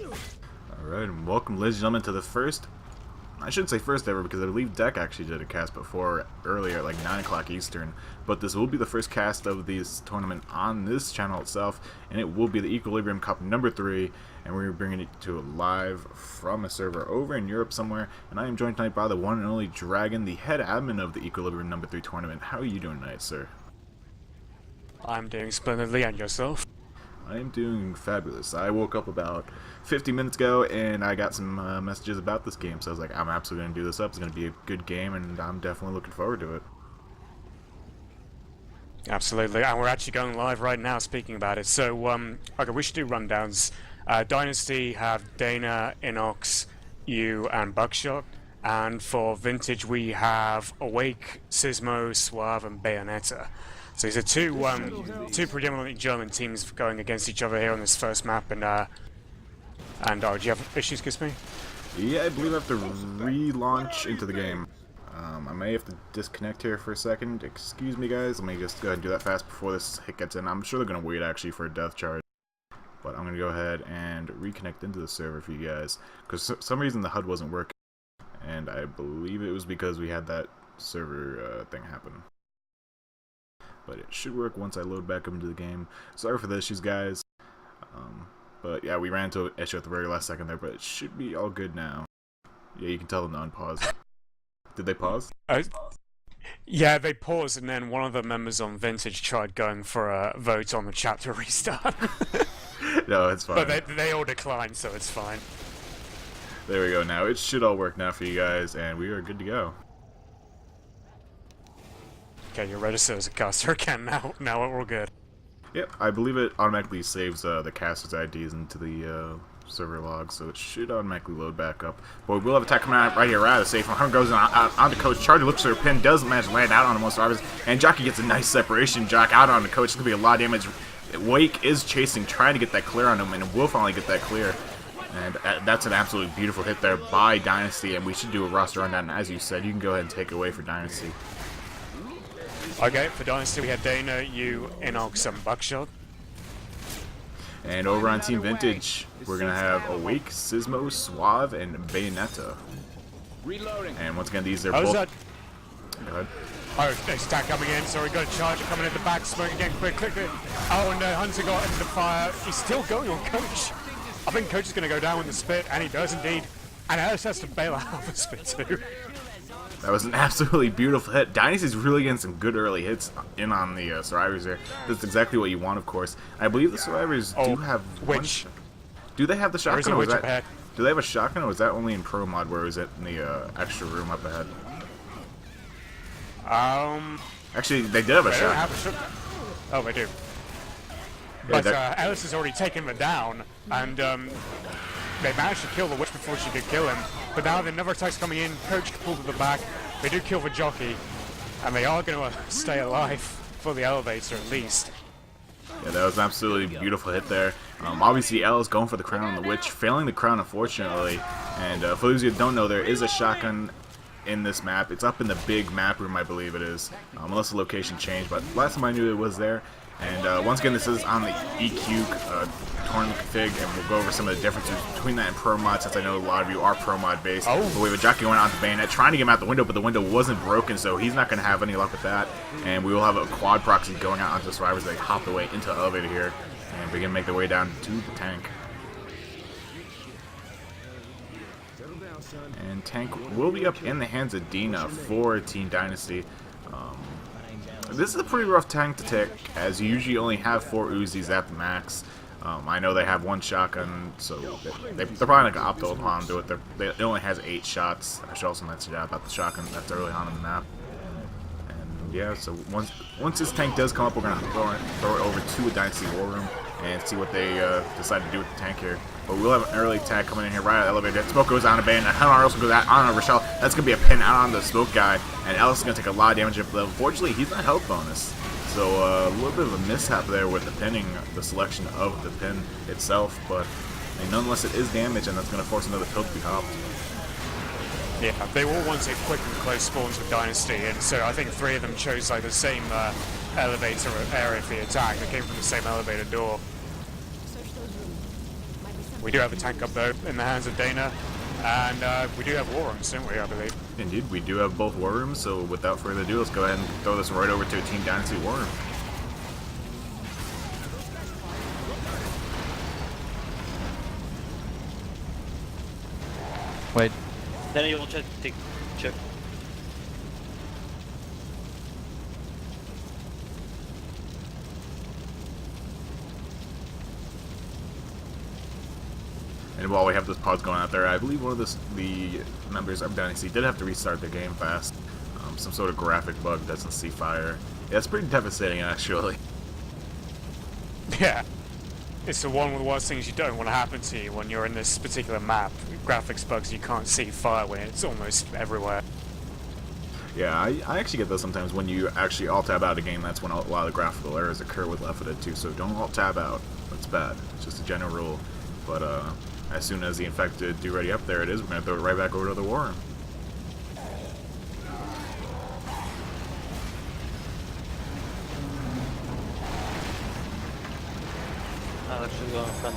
Alright, and welcome, ladies and gentlemen, to the first, I shouldn't say first ever, because I believe Deck actually did a cast before earlier at like 9 o'clock Eastern, but this will be the first cast of this tournament on this channel itself, and it will be the Equilibrium Cup number 3, and we're bringing it to live from a server over in Europe somewhere, and I am joined tonight by the one and only Dragon, the head admin of the Equilibrium number 3 tournament. How are you doing tonight, sir? I'm doing splendidly, and yourself? I am doing fabulous. I woke up about 50 minutes ago and I got some messages about this game, so I was like, I'm absolutely going to do this up. It's going to be a good game, and I'm definitely looking forward to it. Absolutely, and we're actually going live right now speaking about it. So, okay, we should do rundowns. Dynasty have Dana, Inox, you, and Buckshot. And for Vintage, we have Awake, Sismo, Suave, and Bayonetta. So these are two predominantly German teams going against each other here on this first map, and do you have issues, excuse me? Yeah, I believe I have to relaunch into the game. I may have to disconnect here for a second. Excuse me, guys. Let me just go ahead and do that fast before this hit gets in. I'm sure they're going to wait, actually, for a death charge. But I'm going to go ahead and reconnect into the server for you guys, because for some reason the HUD wasn't working. And I believe it was because we had that server thing happen. But it should work once I load back up into the game. Sorry for the issues, guys. But yeah, we ran into an issue at the very last second there, but it should be all good now. Yeah, you can tell them to unpause. Did they pause? Yeah, they paused, and then one of the members on Vintage tried going for a vote on the chapter restart. No, it's fine. But they all declined, so it's fine. There we go now. It should all work now for you guys, and we are good to go. Okay, you're registered as a caster again now. Now we're all good. Yep, I believe it automatically saves the caster's IDs into the server log, so it should automatically load back up. But we'll have attack coming out right here, right out of the safe. Hunter goes on to Coach. Charlie looks for her pin, doesn't manage to land out on the most survivors, and Jockey gets a nice separation. Jock out on the Coach. It's going to be a lot of damage. Wake is chasing, trying to get that clear on him, and will finally get that clear. And that's an absolutely beautiful hit there by Dynasty, and we should do a roster rundown. As you said, you can go ahead and take away for Dynasty. Okay, for Dynasty we had Dana, you, Inox, and Buckshot. And over on Team Vintage, we're going to have Awake, Sismo, Suave, and Bayonetta. And once again, these are both... That? Go ahead. Oh, there's attack coming in, sorry, got a charger coming in the back, smoke again, quickly. Oh, and Hunter got into the fire. He's still going on Coach. I think Coach is going to go down with the spit, and he does indeed. And Alice has to bail out of the spit too. That was an absolutely beautiful hit. Dynasty's really getting some good early hits in on the survivors here. That's exactly what you want, of course. I believe the survivors do have... Which? Do they have the shotgun? Or is it ahead? Do they have a shotgun, or was that only in Pro Mod, where it was it in the extra room up ahead? Actually, they did have a shotgun. Oh, they do. Yeah, but Alice has already taken them down, and they managed to kill the witch before she could kill him. But now the another attack's coming in, Coach can pull to the back. They do kill the jockey, and they are going to stay alive for the elevator at least. Yeah, that was an absolutely beautiful hit there. Obviously, L is going for the crown on the witch, failing the crown, unfortunately. And for those of you who don't know, there is a shotgun in this map. It's up in the big map room, I believe it is, unless the location changed. But last time I knew it was there. And once again, this is on the EQ tournament config, and we'll go over some of the differences between that and Pro Mod, since I know a lot of you are Pro Mod based. Oh. But we have a jockey going out to Bayonet, trying to get him out the window, but the window wasn't broken, so he's not going to have any luck with that. And we will have a quad proxy going out onto the survivors. They hop the way into the elevator here, and begin to make their way down to the tank. And tank will be up in the hands of Dina for Team Dynasty. This is a pretty rough tank to take, as you usually only have 4 Uzis at the max. I know they have 1 shotgun, so they're probably not going to opto upon do it. It only has 8 shots. I should also mention that about the shotgun that's early on in the map. And yeah, so once this tank does come up, we're going to throw it over to a Dynasty War Room and see what they decide to do with the tank here. But we'll have an early attack coming in here right out of the elevator. Smoke goes on a Bayonet. Hunter also goes out on a Rochelle. That's going to be a pin out on the Smoke guy. And Ellis is going to take a lot of damage. But unfortunately, he's not health bonus. So a little bit of a mishap there with the pinning, the selection of the pin itself. But nonetheless, it is damage, and that's going to force another pill to be hopped. Yeah, they all wanted quick and close spawns with Dynasty, and so I think 3 of them chose like the same elevator area for the attack. They came from the same elevator door. We do have a tank up though in the hands of Dana, and we do have war rooms, don't we, I believe? Indeed, we do have both war rooms, so without further ado, let's go ahead and throw this right over to a Team Dynasty war room. Wait. Then you will check. Check. And while we have this pause going out there, I believe one of the members of Dynasty did have to restart their game fast. Some sort of graphic bug doesn't see fire. Yeah, it's pretty devastating, actually. Yeah. It's the one of the worst things you don't want to happen to you when you're in this particular map. Graphics bugs, you can't see fire when it's almost everywhere. Yeah, I actually get that sometimes when you actually alt-tab out a game. That's when a lot of graphical errors occur with L4D2, so don't alt-tab out. That's bad. It's just a general rule. But as soon as the infected do ready up, there it is. We're going to throw it right back over to the war room. Alex should go in front.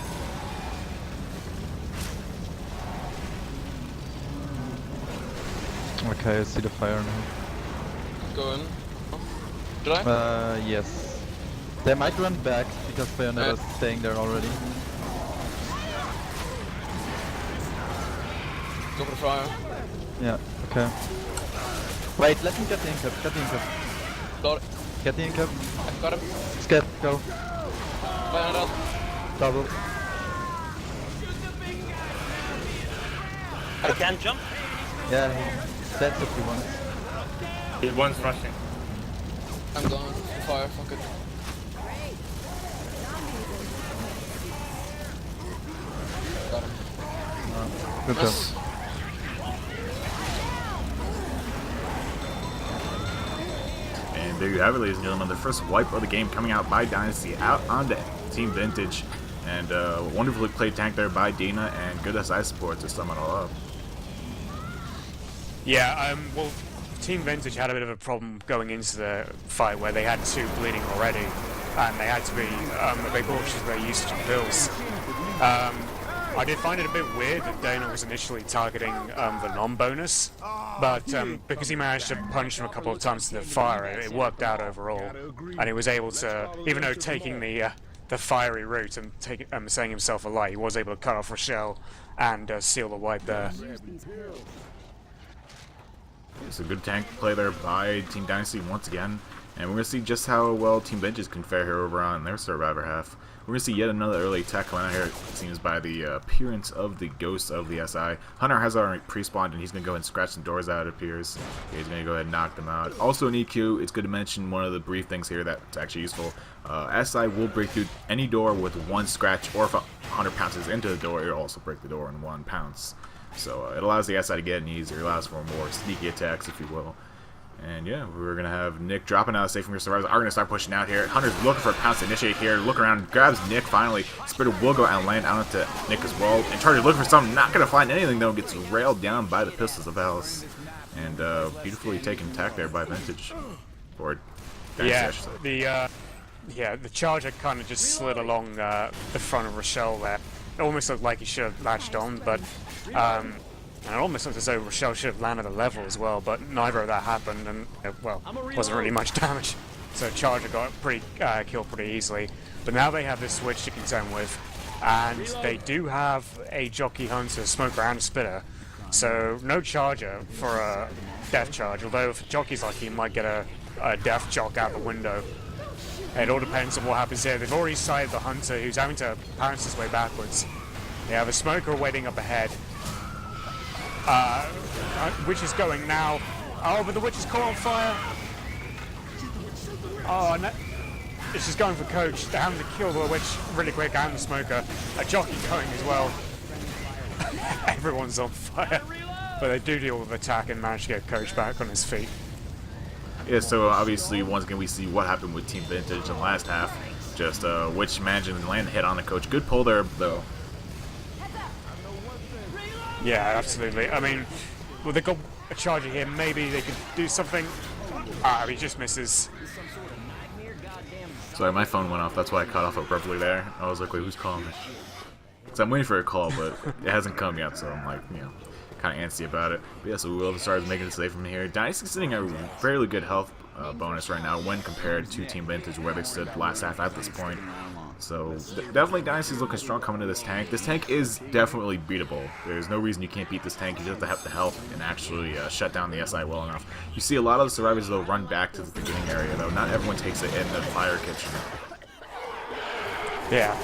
Okay, I see the fire now. Go in. Should I? Yes. They might run back because Bayonetta is staying there already. Go for the fire. Yeah, okay. Wait, let me get the incap, get the incap. Got it. Get the incap. I got him. Skip, go. Fire out. Double. I can't jump. Yeah, that's if you want. One's rushing. I'm gone. Fire, fuck it. Got him. Good job. Nice. And there you have it, ladies and gentlemen. The first wipe of the game coming out by Dynasty out on Team Vintage. And wonderfully played tank there by Dina, and good SI support to sum it all up. Yeah, well, Team Vintage had a bit of a problem going into the fight where they had two bleeding already, and they had to be a bit cautious with their usage of pills. I did find it a bit weird that Dana was initially targeting the non-bonus, but because he managed to punch him a couple of times to the fire, it worked out overall, and he was able to, even though taking the fiery route and saying himself a lie, he was able to cut off Rochelle and seal the wipe there. It's a good tank play there by Team Dynasty once again, and we're going to see just how well Team Vintage can fare here over on their Survivor half. We're going to see yet another early attack coming out here, it seems, by the appearance of the ghost of the SI. Hunter has already pre-spawned, and he's going to go ahead and scratch some doors out, it appears. He's going to go ahead and knock them out. Also in EQ, it's good to mention one of the brief things here that's actually useful. SI will break through any door with one scratch, or if Hunter pounces into the door, it'll also break the door in one pounce. So it allows the SI to get in easier, it allows for more sneaky attacks, if you will. And yeah, we're going to have Nick dropping out of safe from your survivors. Are going to start pushing out here. Hunter's looking for a pounce to initiate here. Look around, grabs Nick finally. Spitter will go out and land out into Nick as well. And Charger looking for something, not going to find anything though. Gets railed down by the Pistols of Alice. And beautifully taken attack there by Vintage. Or Yeah, the Charger kind of just slid along the front of Rochelle there. It almost looked like he should have latched on, but and it almost looked as though Rochelle should have landed a level as well, but neither of that happened, and well, wasn't really much damage. So Charger got killed pretty easily. But now they have this switch to contend with, and they do have a Jockey Hunter, Smoker, and a Spitter. So no Charger for a Death Charge, although if Jockey's lucky, he might get a Death Jock out the window. It all depends on what happens here. They've already sighted the Hunter, who's having to pounce his way backwards. They have a Smoker waiting up ahead. Witch is going now. Oh, but the Witch is caught on fire. Oh, no. She's going for Coach. They're having to kill the Witch really quick and the Smoker. A Jockey going as well. Everyone's on fire. But they do deal with attack and manage to get Coach back on his feet. Yeah, so obviously once again we see what happened with Team Vintage in the last half. Just Witch managing to land a hit on the Coach. Good pull there though. Yeah, absolutely. I mean, well, they got a Charger here. Maybe they could do something. He just misses. Sorry, my phone went off. That's why I cut off abruptly there. I was like, wait, who's calling me? So I'm waiting for a call, but it hasn't come yet, so I'm like, you know, kind of antsy about it. But yeah, so Will of the Stars making it safe from here. Dynasty's sitting at a fairly good health bonus right now when compared to Team Vintage, where they stood last half at this point. So definitely Dynasty's looking strong coming to this tank. This tank is definitely beatable. There's no reason you can't beat this tank. You just have to have the health and actually shut down the SI well enough. You see a lot of the survivors, though, run back to the beginning area, though. Not everyone takes it in the fire kitchen. Yeah.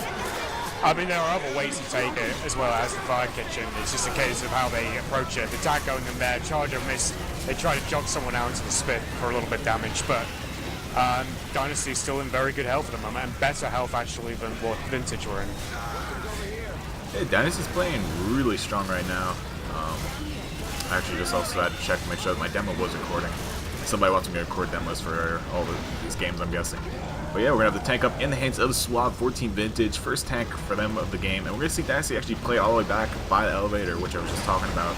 I mean, there are other ways to take it, as well as the fire kitchen. It's just a case of how they approach it. The tank going in there, charge or miss, they try to jog someone out into the spit for a little bit of damage, but Dynasty is still in very good health at the moment, and better health actually than what Vintage were in. Yeah, Dynasty's playing really strong right now. I actually just also had to check to make sure that my demo was recording. Somebody wants me to record demos for all these games, I'm guessing. But yeah, we're going to have the tank up in the hands of Swab 14 Vintage, first tank for them of the game, and we're going to see Dynasty actually play all the way back by the elevator, which I was just talking about.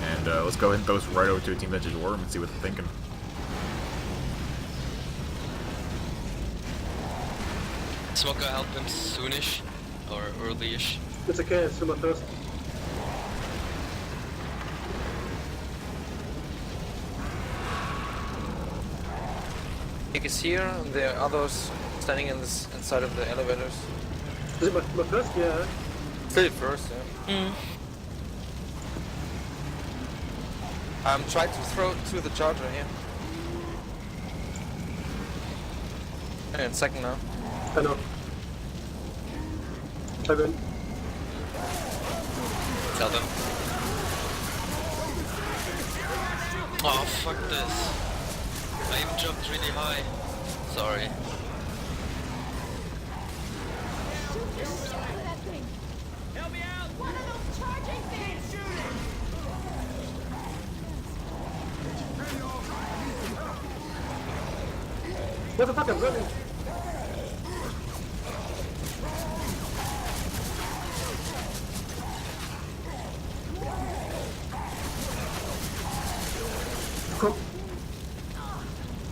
And let's go ahead and throw this right over to a Team Vintage war room and see what they're thinking. Smoker help him soonish or early-ish. It's okay, it's my first. Nick is here, and there are others standing inside of the elevators. Is it my first? Yeah. Still first, yeah. Try to throw to the charger here. And second now. I know. I win. Tell them. Oh, fuck this. I even jumped really high. Sorry. Help me out! One of those charging things! Motherfucker, I'm running. Cool.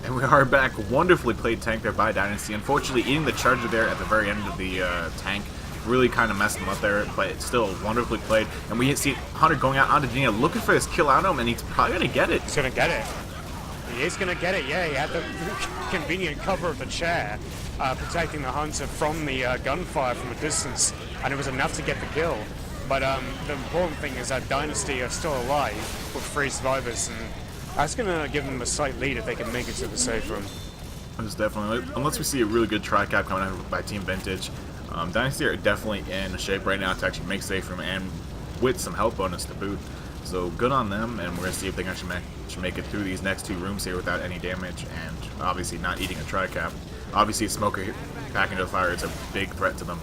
And we are back. Wonderfully played tank there by Dynasty. Unfortunately, eating the charger there at the very end of the tank really kind of messed him up there, but it's still wonderfully played. And we see Hunter going out onto Dina, looking for this kill out on him, and he's probably going to get it. He's going to get it. He is going to get it, yeah. He had the convenient cover of the chair, protecting the Hunter from the gunfire from a distance, and it was enough to get the kill. But the important thing is that Dynasty are still alive with 3 survivors, and that's going to give them a slight lead if they can make it to the safe room. It's definitely, unless we see a really good tri-cap coming out by Team Vintage, Dynasty are definitely in shape right now to actually make safe room, and with some health bonus to boot. So good on them, and we're going to see if they can actually make it through these next 2 rooms here without any damage, and obviously not eating a tri-cap. Obviously, Smoker back into the fire is a big threat to them.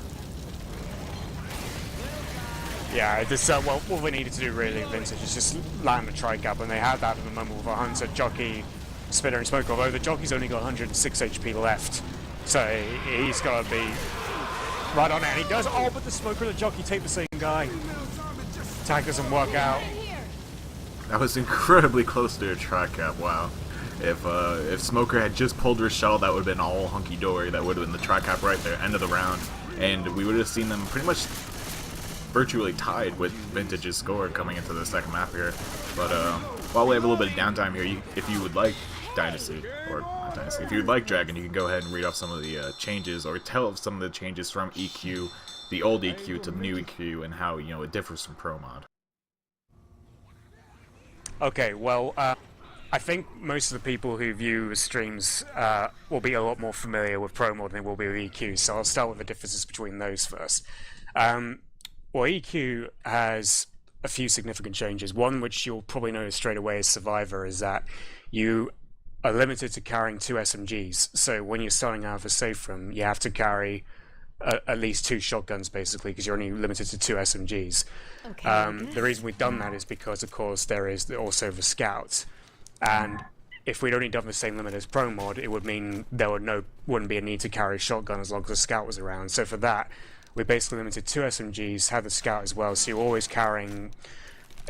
Yeah, this well, what we needed to do really, Vintage, is just land a tri-cap, and they had that at the moment with a Hunter, Jockey, Spitter, and Smoker. Although the Jockey's only got 106 HP left, so he's got to be right on it, and he does. Oh, but the Smoker and the Jockey take the same guy. Attack doesn't work out. That was incredibly close to a tri-cap. Wow. If Smoker had just pulled Rochelle, that would have been all hunky-dory. That would have been the tri-cap right there, end of the round, and we would have seen them pretty much virtually tied with Vintage's score coming into the second map here. But while we have a little bit of downtime here, if you would like Dynasty, or not Dynasty, if you would like Dragon, you can go ahead and read off some of the changes, or tell of some of the changes from EQ, the old EQ to the new EQ, and how, you know, it differs from Pro Mod. Okay, well, I think most of the people who view streams will be a lot more familiar with Pro Mod than they will be with EQ, so I'll start with the differences between those first. Well, EQ has a few significant changes. One, which you'll probably notice straight away as Survivor, is that you are limited to carrying 2 SMGs. So when you're starting out of a safe room, you have to carry at least 2 shotguns, basically, because you're only limited to 2 SMGs. Okay, the reason we've done that is because, of course, there is also the Scout. And if we'd only done the same limit as Pro Mod, it would mean there wouldn't be a need to carry a shotgun as long as the Scout was around. So for that, we basically limited 2 SMGs, have the Scout as well, so you're always carrying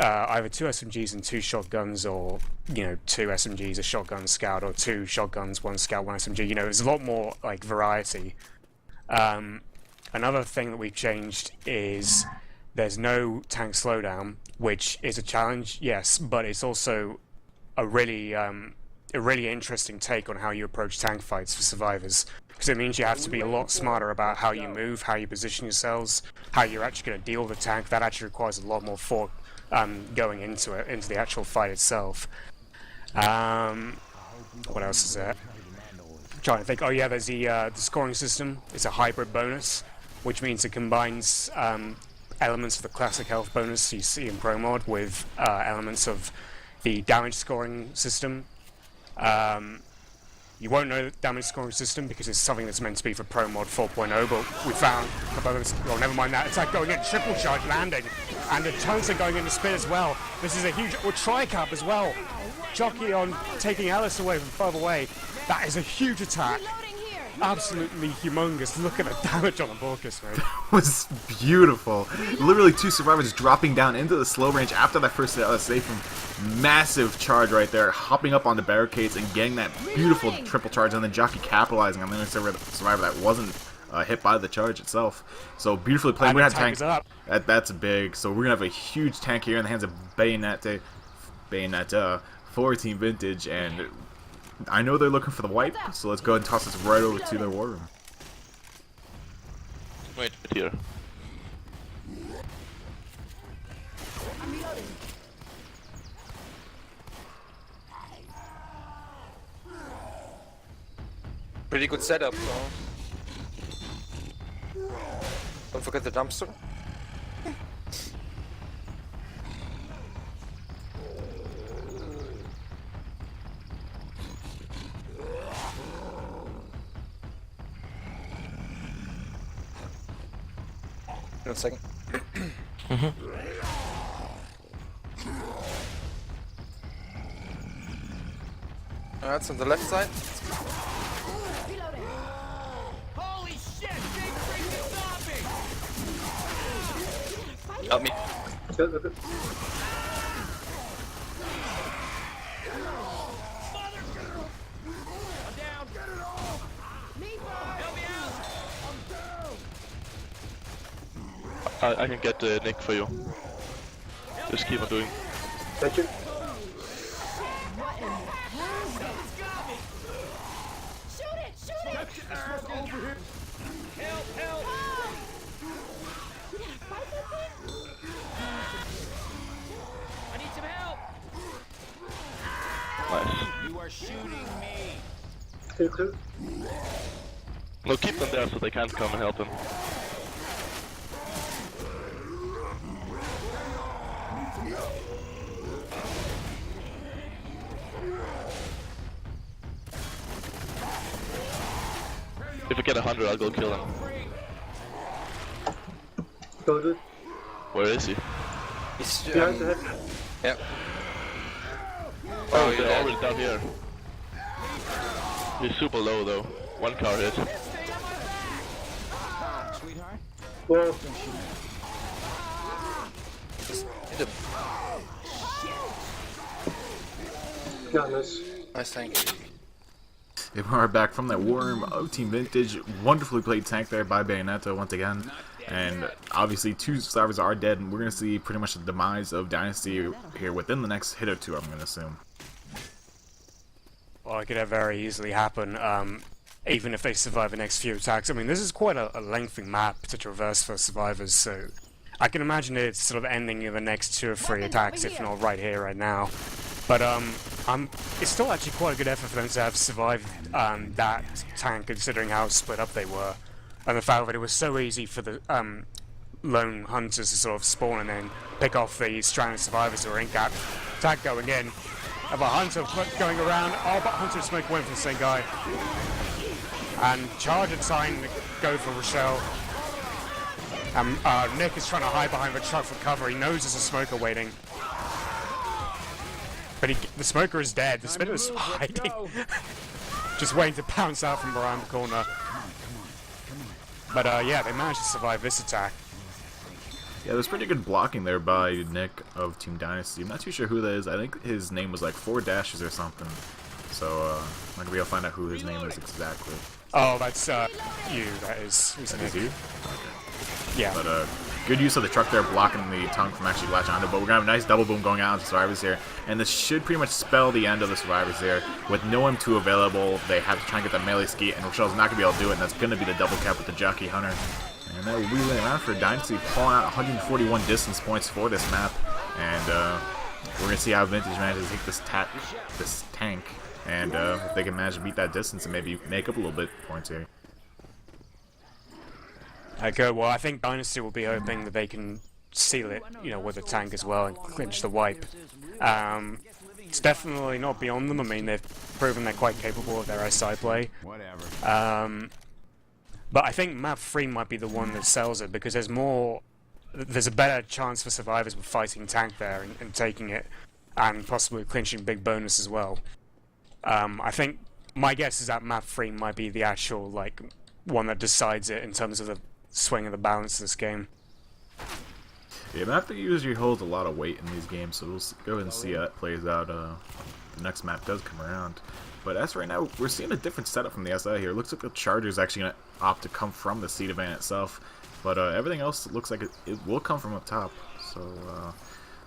either 2 SMGs and 2 shotguns, or, you know, 2 SMGs, a shotgun, Scout, or 2 shotguns, 1 Scout, 1 SMG. You know, there's a lot more, like, variety. Another thing that we've changed is there's no tank slowdown, which is a challenge, yes, but it's also a really interesting take on how you approach tank fights for survivors. Because it means you have to be a lot smarter about how you move, how you position yourselves, how you're actually going to deal with the tank. That actually requires a lot more thought going into it, into the actual fight itself. What else is there? I'm trying to think. Oh yeah, there's the scoring system. It's a hybrid bonus, which means it combines elements of the classic health bonus you see in Pro Mod with elements of the damage scoring system. You won't know the damage scoring system because it's something that's meant to be for Pro Mod 4.0, but we found a couple others. Well, never mind that. It's like going in triple charge landing, and the chunks are going into spin as well. This is a huge, or tri-cap as well. Jockey on taking Alice away from further away. That is a huge attack. Absolutely humongous. Look at the damage on the Borkus, mate. Was beautiful. Literally 2 survivors dropping down into the slow range after that first safe from massive charge right there, hopping up on the barricades and getting that beautiful triple charge, and then Jockey capitalizing on the other survivor that wasn't hit by the charge itself. So beautifully played. We're gonna have tank. That's big. So we're gonna have a huge tank here in the hands of Bayonetta for Team Vintage, and I know they're looking for the wipe, so let's go ahead and toss this right over to their war room. Wait, here. Pretty good setup, though. Don't forget the dumpster. 1 second. That's on the left side. Holy shit, big freaking zombie! Help me. I'm down. Help me out. I can get Nick for you. Just keep on doing. Thank you. Shoot it! Shoot it! Help! Help! I need some help! Nice. You are shooting me! Clear. No, keep them there so they can't come and help them. If I get 100, I'll go kill him. Go do it. Where is he? He's Behind the head. yeah. Oh, you're they're dead. already down here. He's super low though. 1 car hit. Whoa. Just hit him. Yeah, nice. Nice tank. They are back from that war room of Team Vintage. Wonderfully played tank there by Bayonetta once again. And obviously 2 survivors are dead, and we're going to see pretty much the demise of Dynasty here within the next hit or 2, I'm going to assume. Well, it could very easily happen, even if they survive the next few attacks. I mean, this is quite a lengthy map to traverse for survivors, so I can imagine it's sort of ending in the next 2 or 3 attacks, if not right here, right now. But it's still actually quite a good effort for them to have survived that tank, considering how split up they were, and the fact that it was so easy for the lone hunters to sort of spawn and then pick off the stranded survivors who are in cap. Attack going in, of a hunter going around. Oh, but hunter smoke went for the same guy, and charge and sign go for Rochelle. Nick is trying to hide behind the truck for cover. He knows there's a smoker waiting. But the smoker is dead. The spinner is hiding. Just waiting to pounce out from around the corner. But yeah, they managed to survive this attack. Yeah, there's pretty good blocking there by Nick of Team Dynasty. I'm not too sure who that is. I think his name was like 4 dashes or something. So I'm not going to be able to find out who his name is exactly. Oh, that's you. That is. Isn't Is it? you? Okay. Yeah. But good use of the truck there, blocking the tongue from actually latching onto. But we're gonna have a nice double boom going out into survivors here, and this should pretty much spell the end of the survivors there. With no M2 available, they have to try and get the melee ski, and Rochelle's not gonna be able to do it. And that's gonna be the double cap with the Jockey Hunter. And that will be around for Dynasty, pulling out 141 distance points for this map. And we're gonna see how Vintage manages to take this tank, and if they can manage to beat that distance and maybe make up a little bit of points here. Okay, well, I think Dynasty will be hoping that they can seal it, you know, with a tank as well and clinch the wipe. It's definitely not beyond them. I mean, they've proven they're quite capable of their SI play. Whatever. But I think map 3 might be the one that sells it, because there's a better chance for survivors with fighting tank there and taking it, and possibly clinching big bonus as well. I think my guess is that map 3 might be the actual like one that decides it in terms of the swing of the balance of this game. Yeah, map 3 usually holds a lot of weight in these games, so we'll go ahead and see how that plays out. The next map does come around. But as right now, we're seeing a different setup from the SI here. It looks like the Charger's actually going to opt to come from the Cedar Van itself. But everything else looks like it will come from up top. So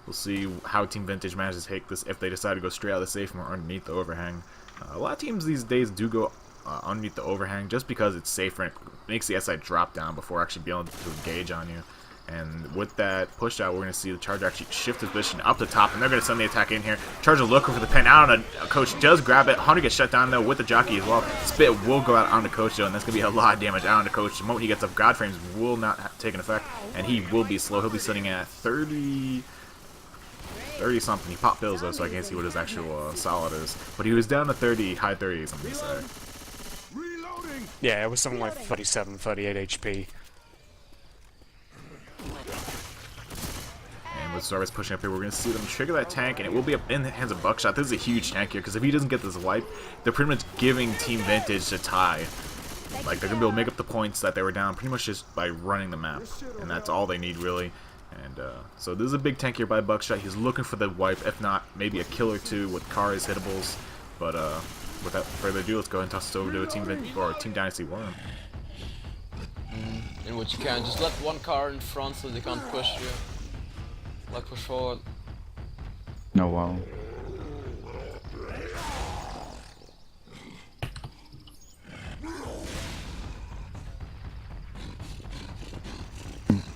we'll see how Team Vintage manages to take this if they decide to go straight out of the safe or underneath the overhang. A lot of teams these days do go underneath the overhang just because it's safer and it makes the SI drop down before actually being able to engage on you. And with that push out, we're going to see the Charger actually shift his position up the top, and they're going to send the attack in here. Charger looking for the pin out on a Coach, does grab it. Hunter gets shut down though with the Jockey as well. Spit will go out on the Coach though, and that's going to be a lot of damage out on the Coach. The moment he gets up, God Frames will not take an effect, and he will be slow. He'll be sitting at 30 something. He popped pills though, so I can't see what his actual solid is. But he was down to 30, high 30s on this side. Yeah, it was something like 37, 38 HP. And with Starbucks pushing up here, we're going to see them trigger that tank, and it will be up in the hands of Buckshot. This is a huge tank here, because if he doesn't get this wipe, they're pretty much giving Team Vintage a tie. Like, they're going to be able to make up the points that they were down pretty much just by running the map. And that's all they need, really. And so this is a big tank here by Buckshot. He's looking for the wipe, if not, maybe a kill or two with Kara's hittables. But without further ado, let's go ahead and toss this over to a Team Dynasty Worm. In what you can, just let one car in front so they can't push you. Like push forward. Oh wow.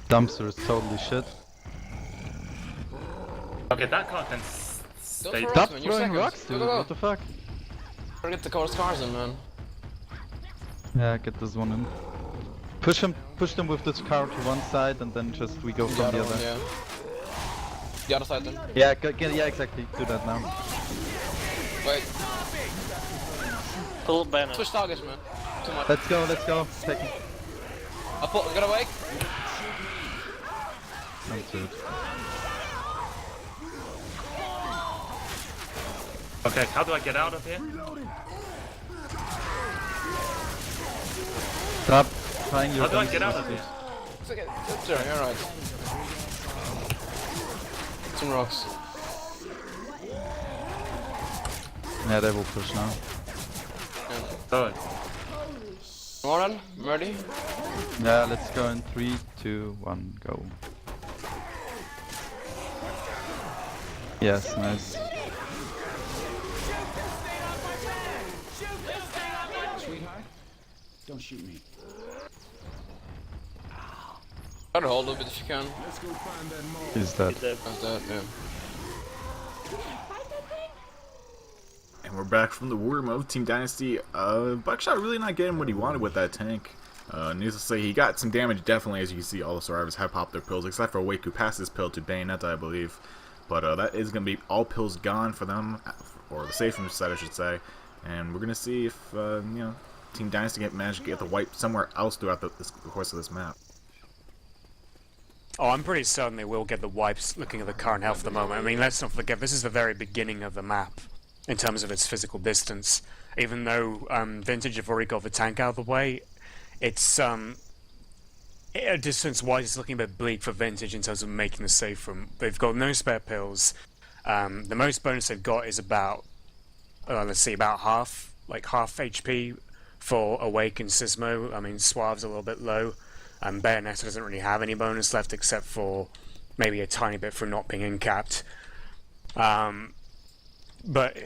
Dumpster is totally shit. Okay, that car can Don't stay. throw Stop rocks, man, you're throwing second. rocks, dude. Go, go, go. What the fuck? Get the cars in, man. Yeah, get this one in. Push them with this car to one side, and then just we go from the other. One, yeah. The other side then. Yeah, yeah, exactly. Do that now. Wait, Pull banner. switch targets, man. Too much. Let's go. Take it. Get away. That's it. Okay, how do I get out of here? Stop trying your How do I best, get out of dude. here? It's okay. It's alright, you're right. Some rocks. Yeah, they will push now. Oh, Warren, ready? Yeah, let's go in 3, 2, 1, go. Yes, nice. Don't shoot me. Try to hold a bit if you can. Is that? That's that, yeah. And we're back from the war mode, Team Dynasty. Buckshot really not getting what he wanted with that tank. Needless to say, he got some damage, definitely, as you can see. All the survivors have popped their pills, except for Wake, who passed his pill to Bayonetta, I believe. But that is going to be all pills gone for them, or the safe from side, I should say. And we're going to see if, you know, Team Dynasty can manage to get the wipe somewhere else throughout the course of this map. Oh, I'm pretty certain they will get the wipes looking at the current health at the moment. I mean, let's not forget, this is the very beginning of the map in terms of its physical distance. Even though Vintage have already got the tank out of the way, it's distance-wise, it's looking a bit bleak for Vintage in terms of making the safe room. They've got no spare pills. The most bonus they've got is about, let's see, about half HP for Awake and Sismo. I mean, Suave's a little bit low, and Bayonetta doesn't really have any bonus left except for maybe a tiny bit for not being in-capped. But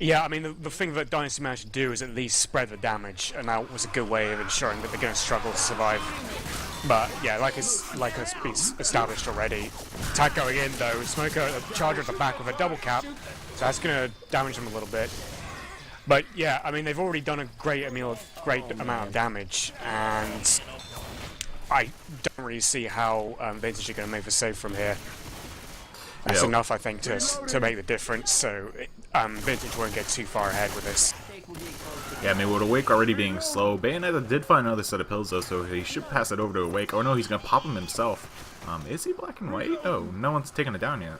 yeah, I mean, the thing that Dynasty managed to do is at least spread the damage, and that was a good way of ensuring that they're going to struggle to survive. But yeah, like it's been established already. Attack going in though, Smoker, Charger at the back with a double cap, so that's going to damage them a little bit. But yeah, I mean, they've already done a great amount of damage, and I don't really see how Vintage are going to make the save from here. That's enough, I think, to make the difference, so Vintage won't get too far ahead with this. Yeah, I mean, with Awake already being slow, Bayonetta did find another set of pills, though, so he should pass it over to Awake. Oh no, he's going to pop him himself. Is he black and white? No, no one's taken it down yet.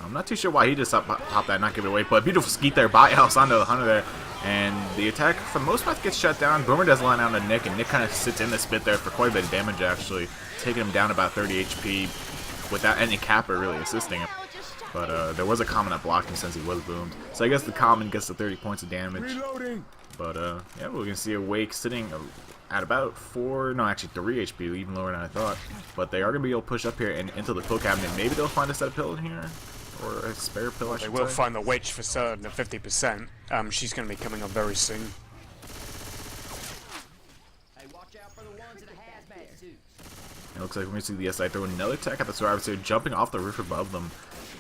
I'm not too sure why he just popped that, not give it away, but beautiful skeet there by Alice onto the Hunter there. And the attack, for the most part, gets shut down. Boomer does line out to Nick, and Nick kind of sits in the spit there for quite a bit of damage, actually, taking him down about 30 HP without any capper really assisting him. But there was a common that blocked him since he was boomed. So I guess the common gets the 30 points of damage. Reloading. But yeah, we're gonna see Awake sitting at about 3 HP, even lower than I thought. But they are gonna be able to push up here and into the pill cabinet. Maybe they'll find a set of pill in here, or a spare pill. I should say. They will find the witch for certain at 50%. She's gonna be coming up very soon. Hey, watch out for the ones in the hazmat suits. It looks like we're gonna see the SI throw another attack at the survivors here, jumping off the roof above them.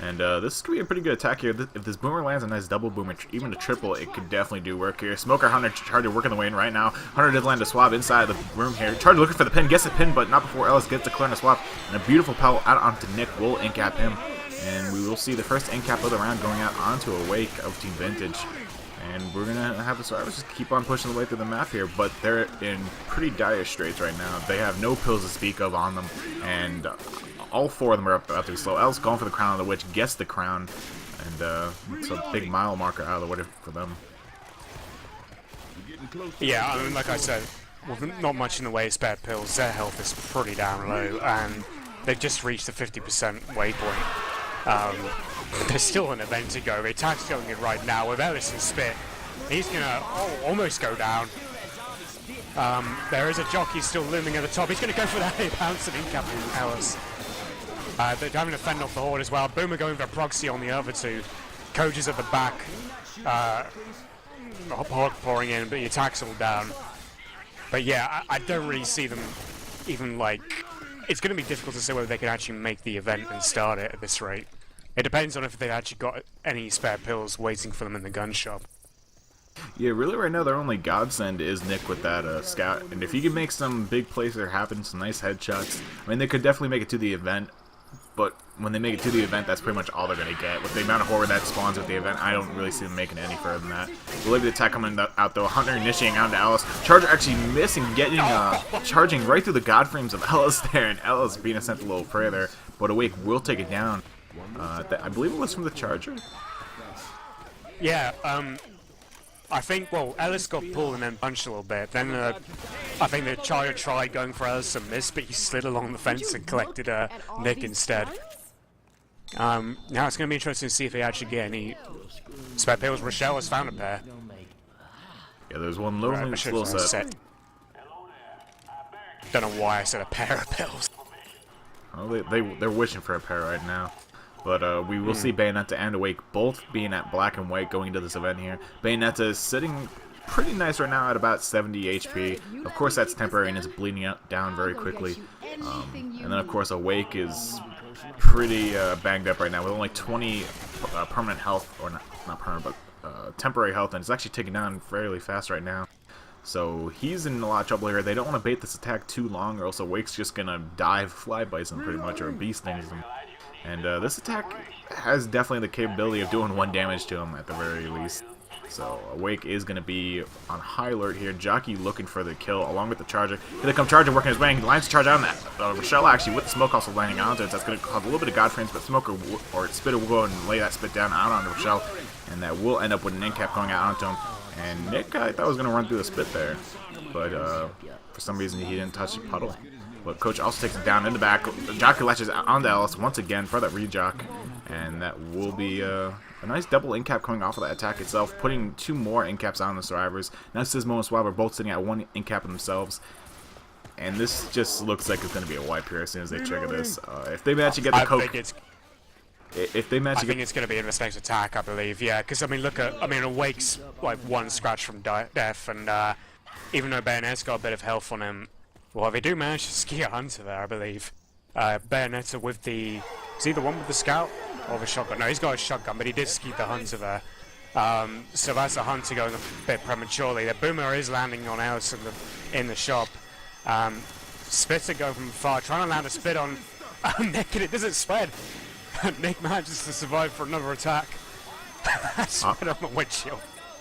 And this could be a pretty good attack here. If this Boomer lands a nice double boomer, even a triple, it could definitely do work here. Smoker, Hunter, Charger working the way in right now. Hunter did land a swab inside the room here. Charger looking for the pin, gets the pin, but not before Ellis gets the clear and a swap. And a beautiful pal out onto Nick will in-cap him. And we will see the first in-cap of the round going out onto Awake of Team Vintage. And we're going to have the survivors just keep on pushing the way through the map here, but they're in pretty dire straits right now. They have no pills to speak of on them, and all 4 of them are about to be slow. Ellis going for the crown of the witch, gets the crown, and it's a big mile marker out of the way for them. Yeah, I mean, like I said, with not much in the way of spare pills, their health is pretty damn low, and they've just reached the 50% waypoint. There's still an event to go. The attack's going in right now with Ellis and Spit. He's gonna almost go down. There is a jockey still looming at the top. He's gonna go for that bounce and in-capping Ellis. They're having to fend off the horde as well. Boomer going for proxy on the other 2. Coaches at the back. Horde pouring in, but the attack's all down. But yeah, I don't really see them even like... It's going to be difficult to say whether they can actually make the event and start it at this rate. It depends on if they've actually got any spare pills waiting for them in the gun shop. Yeah, really right now their only godsend is Nick with that scout. And if you can make some big plays that happen, some nice headshots, I mean, they could definitely make it to the event. But when they make it to the event, that's pretty much all they're going to get. With the amount of horror that spawns with the event, I don't really see them making it any further than that. We'll leave the attack coming out though. Hunter initiating out to Ellis. Charger actually missing, getting charging right through the godframes of Ellis there, and Ellis being sent a little prayer there. But Awake will take it down. I believe it was from the Charger. Yeah, I think, well, Ellis got pulled and then punched a little bit. Then I think the Charger tried going for Ellis and missed, but he slid along the fence and collected Nick instead. Now it's going to be interesting to see if they actually get any spare pills. Rochelle has found a pair. Yeah, there's one lonely little set. Don't know why I said a pair of pills. Well, they're wishing for a pair right now. But we will see Bayonetta and Awake both being at black and white going into this event here. Bayonetta is sitting pretty nice right now at about 70 HP. Of course, that's temporary and is bleeding down very quickly. And then, of course, Awake is pretty banged up right now with only 20 permanent health, or not permanent, but temporary health, and it's actually taking down fairly fast right now. So he's in a lot of trouble here. They don't want to bait this attack too long, or else Awake's just going to dive Fly Bison pretty much, or Beast Stings him. And this attack has definitely the capability of doing 1 damage to him at the very least. So Awake is going to be on high alert here. Jockey looking for the kill along with the Charger. Here they come, Charger working his way. He lines the Charger on that. Rochelle actually with the smoke also landing onto it. That's going to cause a little bit of God frames, but Smoker or Spitter will go and lay that spit down out onto Rochelle. And that will end up with an end cap going out onto him. And Nick, I thought was going to run through the spit there. But for some reason he didn't touch the puddle. But Coach also takes it down in the back. Jockey latches onto Ellis once again for that rejock. And that will be a a nice double incap coming off of that attack itself, putting 2 more incaps on the survivors. Now Sismo and Swab are both sitting at 1 incap themselves. And this just looks like it's going to be a wipe here as soon as they trigger this. If they manage to get the coke... If they manage to think it's going to be in respect attack, I believe, yeah. Because, I mean, look at... I mean, Awake's, like, 1 scratch from death, and even though Bayonet's got a bit of health on him, well, they do manage to ski a Hunter there, I believe. Bayonetta with the... Is he the one with the scout? Or the shotgun? No, he's got a shotgun, but he did ski the Hunter there. So that's the Hunter going a bit prematurely. The Boomer is landing on Alice in the shop. Spitter going from far, trying to land a spit on Nick, and it doesn't spread. Nick manages to survive for another attack. Spit on the windshield.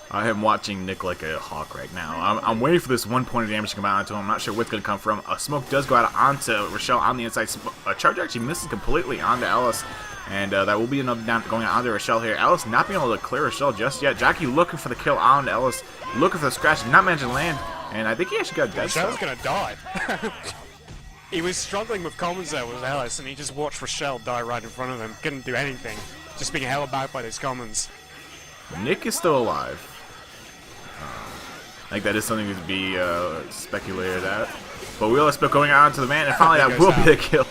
I am watching Nick like a hawk right now. I'm waiting for this 1 point of damage to come out onto him. I'm not sure what's going to come from. A smoke does go out onto Rochelle on the inside. A charge actually misses completely onto Alice. And that will be another down going onto Rochelle here. Alice not being able to clear Rochelle just yet. Jackie looking for the kill on Alice. Looking for the scratch. Not managing to land. And I think he actually got dead. Rochelle's going to die. He was struggling with commons there with Alice, and he just watched Rochelle die right in front of him. Couldn't do anything. Just being held back by those commons. Nick is still alive. I think that is something to be speculated at. But we'll spit going on to the man, and finally that will be the kill.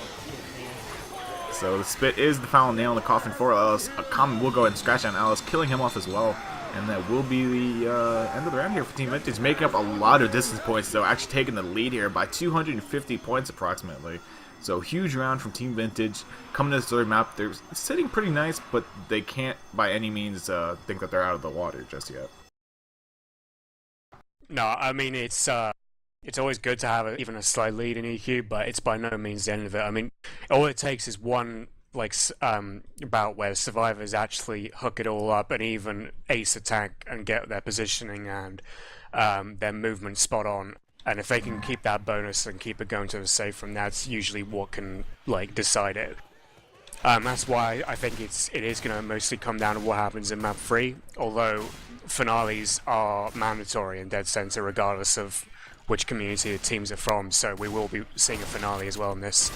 So the spit is the final nail in the coffin for Alice. A common will go ahead and scratch on Alice, killing him off as well. And that will be the end of the round here for Team Vintage, making up a lot of distance points, though, actually taking the lead here by 250 points approximately. So huge round from Team Vintage. Coming to this third map, they're sitting pretty nice, but they can't by any means think that they're out of the water just yet. No, I mean, it's always good to have even a slight lead in EQ, but it's by no means the end of it. I mean, all it takes is one bout where survivors actually hook it all up and even ace attack and get their positioning and their movement spot on. And if they can keep that bonus and keep it going to the safe from that's usually what can decide it. That's why I think it is going to mostly come down to what happens in map 3, although finales are mandatory in Dead Center regardless of which community the teams are from, so we will be seeing a finale as well in this.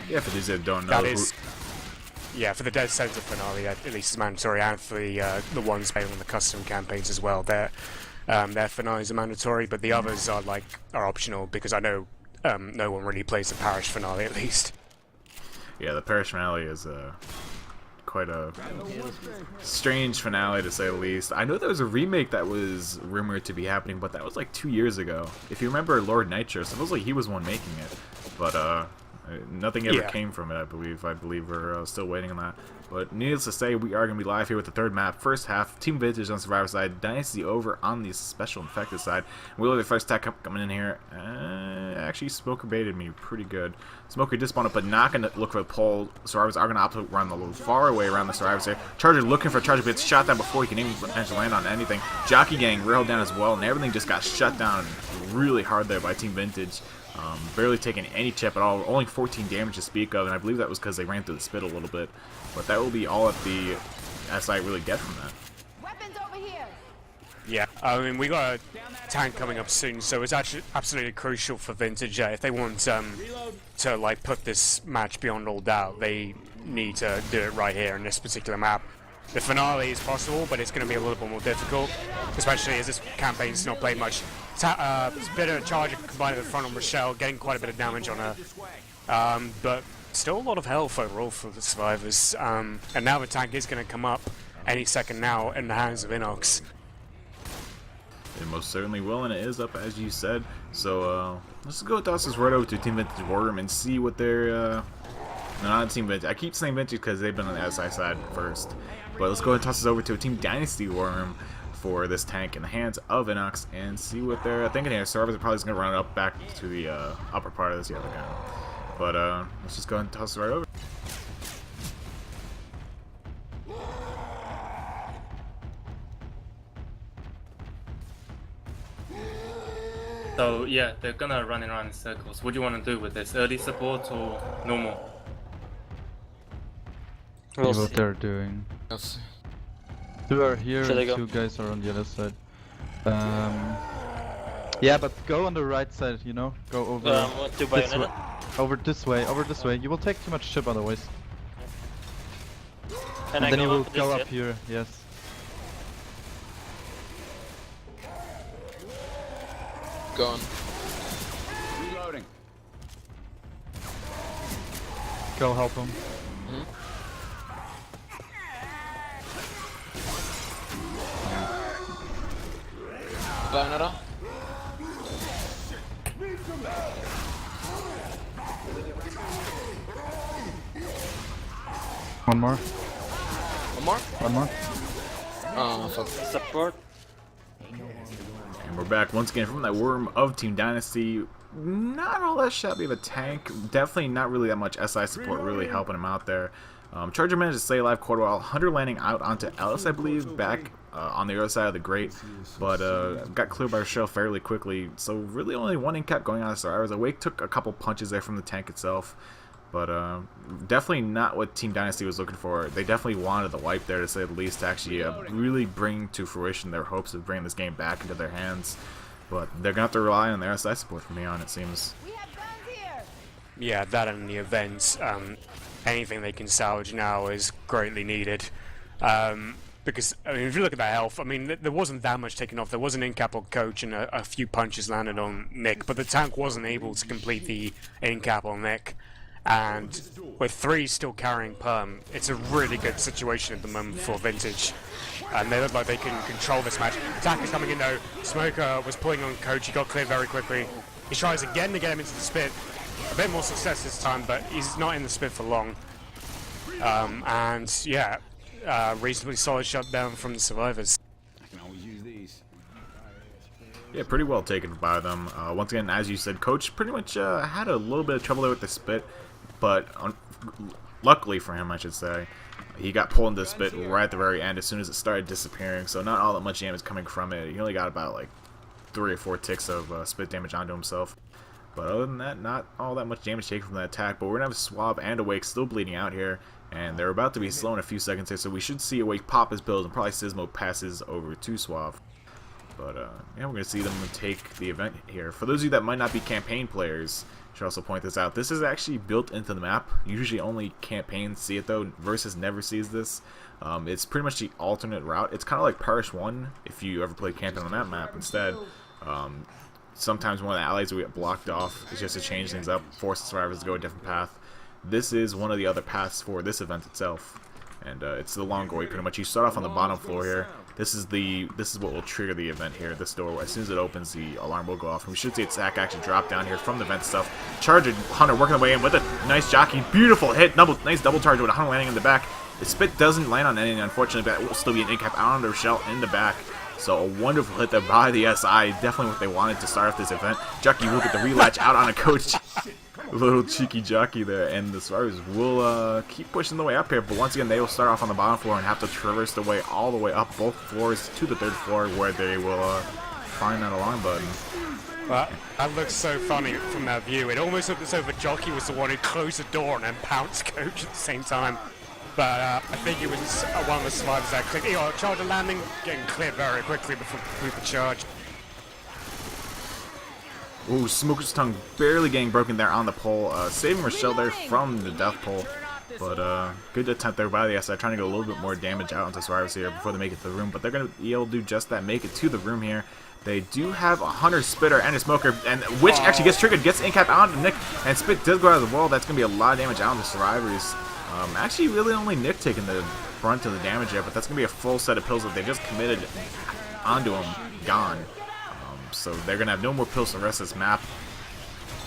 Yeah, for those that don't know. Yeah, for the Dead Center finale, at least it's mandatory, and for the ones playing on the custom campaigns as well. Their finales are mandatory, but the others are optional because I know no one really plays the Parish finale at least. Yeah, the Parish finale is quite a strange finale to say the least. I know there was a remake that was rumored to be happening, but that was like 2 years ago. If you remember Lord Nitro, supposedly he was one making it, but nothing ever came from it, I believe. I believe we're still waiting on that. But needless to say, we are going to be live here with the third map. First half, Team Vintage on Survivor side, Dynasty over on the Special Infected side. We'll have the first attack coming in here. Actually, Smoker baited me pretty good. Smoker did spawn up, but not going to look for the pole. Survivors are going to opt to run a little far away around the Survivors here. Charger looking for a Charger, but it's shot down before he can even potentially land on anything. Jockey Gang railed down as well, and everything just got shut down really hard there by Team Vintage. Barely taking any chip at all, only 14 damage to speak of, and I believe that was because they ran through the spit a little bit. But that will be all that the SI really get from that. Weapons over here. Yeah, I mean, we got a tank coming up soon, so it's actually absolutely crucial for Vintage. If they want to put this match beyond all doubt, they need to do it right here in this particular map. The finale is possible, but it's going to be a little bit more difficult, especially as this campaign's not played much. Spitter Charger combined with the front on Rochelle, getting quite a bit of damage on her, but still a lot of health overall for the survivors. And now the tank is going to come up any second now in the hands of Inox. It most certainly will, and it is up as you said. So let's go toss this right over to Team Vintage War Room and see what they're. No, not Team Vintage. I keep saying Vintage because they've been on the SI side first. But let's go ahead and toss this over to a Team Dynasty War Room for this tank in the hands of Inox and see what they're thinking here. Survivors are probably just going to run it up back to the upper part of this other guy. But let's just go ahead and toss it right over. So yeah, they're gonna run around in circles. What do you want to do with this? Early support or normal? See what they're doing. Yes. 2 are here Should I and go? 2 guys are on the other side. Yeah, but go on the right side, you know? Go over What, to this way. Bayonetta? Over this way. You will take too much chip otherwise. And I then you go will up go this up here, yes. Gone. Go help him. Bayonetta. One more. One more? One more. Oh, fuck. Support. And we're back once again from that worm of Team Dynasty. Not all that shabby of a tank. Definitely not really that much SI support really helping him out there. Charger managed to stay alive quite a while. Hunter landing out onto Ellis, I believe, back on the other side of the grate, but got cleared by Shell fairly quickly. So really only one in-cap going on to Survivors. Awake took a couple punches there from the tank itself, but definitely not what Team Dynasty was looking for. They definitely wanted the wipe there, to say the least, to actually really bring to fruition their hopes of bringing this game back into their hands. But they're going to have to rely on their SI support from here on, it seems. We have guns here. Yeah, that and the events. Anything they can salvage now is greatly needed. Because, I mean, if you look at that health, I mean, there wasn't that much taken off. There was an in-cap on Coach and a few punches landed on Nick, but the tank wasn't able to complete the in-cap on Nick. And with 3 still carrying Perm, it's a really good situation at the moment for Vintage. And they look like they can control this match. Attack is coming in though. Smoker was pulling on Coach, he got cleared very quickly. He tries again to get him into the spit. A bit more success this time, but he's not in the spit for long. And yeah, reasonably solid shutdown from the Survivors. Yeah, pretty well taken by them. Once again, as you said, Coach pretty much had a little bit of trouble there with the spit, but luckily for him, I should say, he got pulled into the spit right at the very end as soon as it started disappearing, so not all that much damage coming from it. He only got about like 3 or 4 ticks of spit damage onto himself. But other than that, not all that much damage taken from that attack. But we're going to have Swab and Awake still bleeding out here. And they're about to be slow in a few seconds here. So we should see Awake pop his build and probably Sismo passes over to Swab. But yeah, we're going to see them take the event here. For those of you that might not be campaign players, I should also point this out. This is actually built into the map. Usually only campaigns see it though. Versus never sees this. It's pretty much the alternate route. It's kind of like Parish 1 if you ever play campaign on that map instead. Sometimes one of the allies will get blocked off. It's just to change things up, force the survivors to go a different path. This is one of the other paths for this event itself, and it's the long way. Pretty much, you start off on the bottom floor here. This is what will trigger the event here. This door, as soon as it opens, the alarm will go off, and we should see its sack actually drop down here from the vent stuff. Charger Hunter working the way in with a nice jockey, beautiful hit, nice double charge with a Hunter landing in the back. The spit doesn't land on anything, unfortunately, but it will still be an in-cap out on their shell in the back. So a wonderful hit there by the SI. Definitely what they wanted to start off this event. Jockey will get the relatch out on a Coach. A little cheeky jockey there. And the Survivors will keep pushing the way up here. But once again, they will start off on the bottom floor and have to traverse the way all the way up both floors to the 3rd floor where they will find that alarm button. Well, that looks so funny from that view. It almost looked as though the jockey was the one who closed the door and then pounced Coach at the same time. But I think it was one of the survivors that clicked. Charger landing, getting cleared very quickly before we could charge. Ooh, Smoker's tongue barely getting broken there on the pole. Saving Rochelle there from the death pole. But good attempt there by the SI, trying to get a little bit more damage out onto survivors here before they make it to the room. But they're going to be able to do just that, make it to the room here. They do have a Hunter, Spitter, and a Smoker, and which actually gets triggered, gets in-cap onto Nick, and Spit does go out of the wall. That's going to be a lot of damage out on the survivors. Actually, really only Nick taking the brunt of the damage there, but that's going to be a full set of pills that they just committed onto him, gone. So they're going to have no more pills for the rest of this map.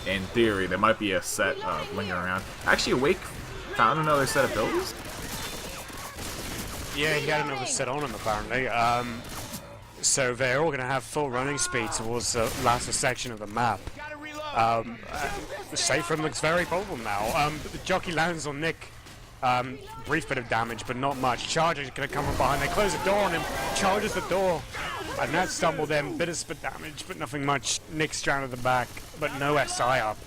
In theory, there might be a set lingering around. Actually, Awake found another set of pills? Yeah, he had another set on him, apparently. So they're all going to have full running speed towards the latter section of the map. The safe room looks very vulnerable now. The jockey lands on Nick. Brief bit of damage, but not much. Charger's going to come from behind. They close the door on him. Charges the door. And that stumbled them. Bit of spit damage, but nothing much. Nick's down at the back, but no SI up.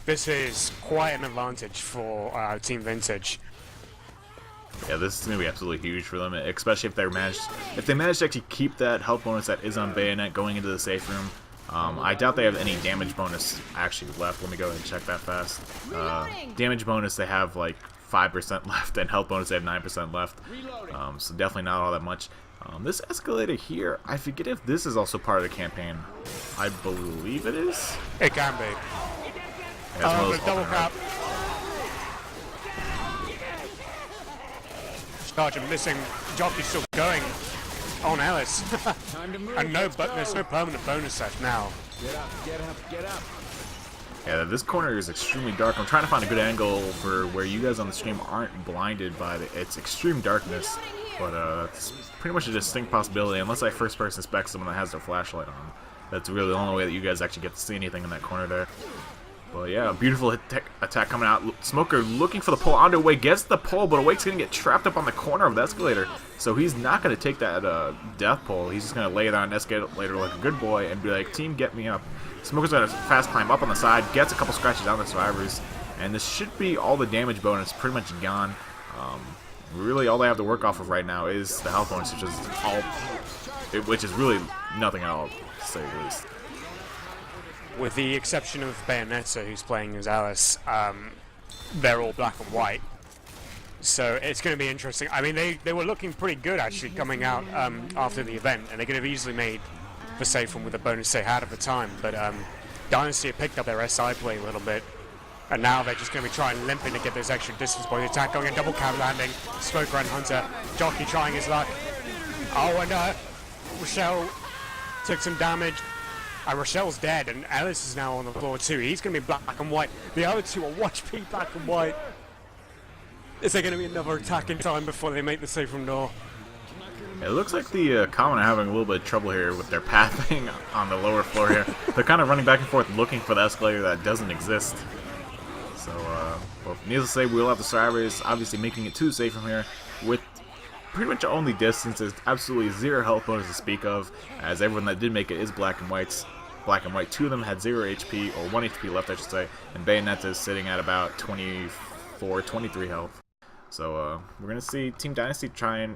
This is quite an advantage for Team Vintage. Yeah, this is going to be absolutely huge for them, especially if they manage to actually keep that health bonus that is on Bayonet going into the safe room. I doubt they have any damage bonus actually left. Let me go ahead and check that fast. Damage bonus, they have like 5% left, and health bonus they have 9% left. So definitely not all that much. This escalator here, I forget if this is also part of the campaign. I believe it is. It can be. Yeah, it's one of those The double alternate- cap. Sergeant missing. Jockey's still going on Ellis. And there's no permanent bonus left now. Yeah, this corner is extremely dark. I'm trying to find a good angle for where you guys on the stream aren't blinded by its extreme darkness. But it's pretty much a distinct possibility, unless I first person spec someone that has their flashlight on. That's really the only way that you guys actually get to see anything in that corner there. But yeah, beautiful attack coming out. Smoker looking for the pull onto Awake, gets the pull, but Awake's going to get trapped up on the corner of the escalator. So he's not going to take that death pull. He's just going to lay it on an escalator like a good boy and be like, team, get me up. Smoker's going to fast climb up on the side, gets a couple scratches on the survivors, and this should be all the damage bonus pretty much gone. Really, all they have to work off of right now is the health bonus, which is really nothing at all, to say the least. With the exception of Bayonetta, who's playing as Alice, they're all black and white. So it's going to be interesting. I mean, they were looking pretty good, actually, coming out after the event, and they could have easily made the safe one with the bonus they had at the time. But Dynasty have picked up their SI play a little bit, and now they're just going to be trying limping to get those extra distance points. Attack going in, double cab landing, Smoker and Hunter. Jockey trying his luck. Oh, and Rochelle took some damage. Rochelle's dead, and Ellis is now on the floor too. He's going to be black and white. The other two are watch P black and white. Is there going to be another attack in time before they make the safe room door? It looks like the Common are having a little bit of trouble here with their pathing on the lower floor here. They're kind of running back and forth looking for the escalator that doesn't exist. So, well, needless to say, we'll have the survivors obviously making it too safe from here with pretty much only distance. There's absolutely zero health bonus to speak of, as everyone that did make it is black and whites. Black and white, 2 of them had 0 HP, or 1 HP left, I should say, and Bayonetta is sitting at about 24, 23 health. So, we're going to see Team Dynasty try and,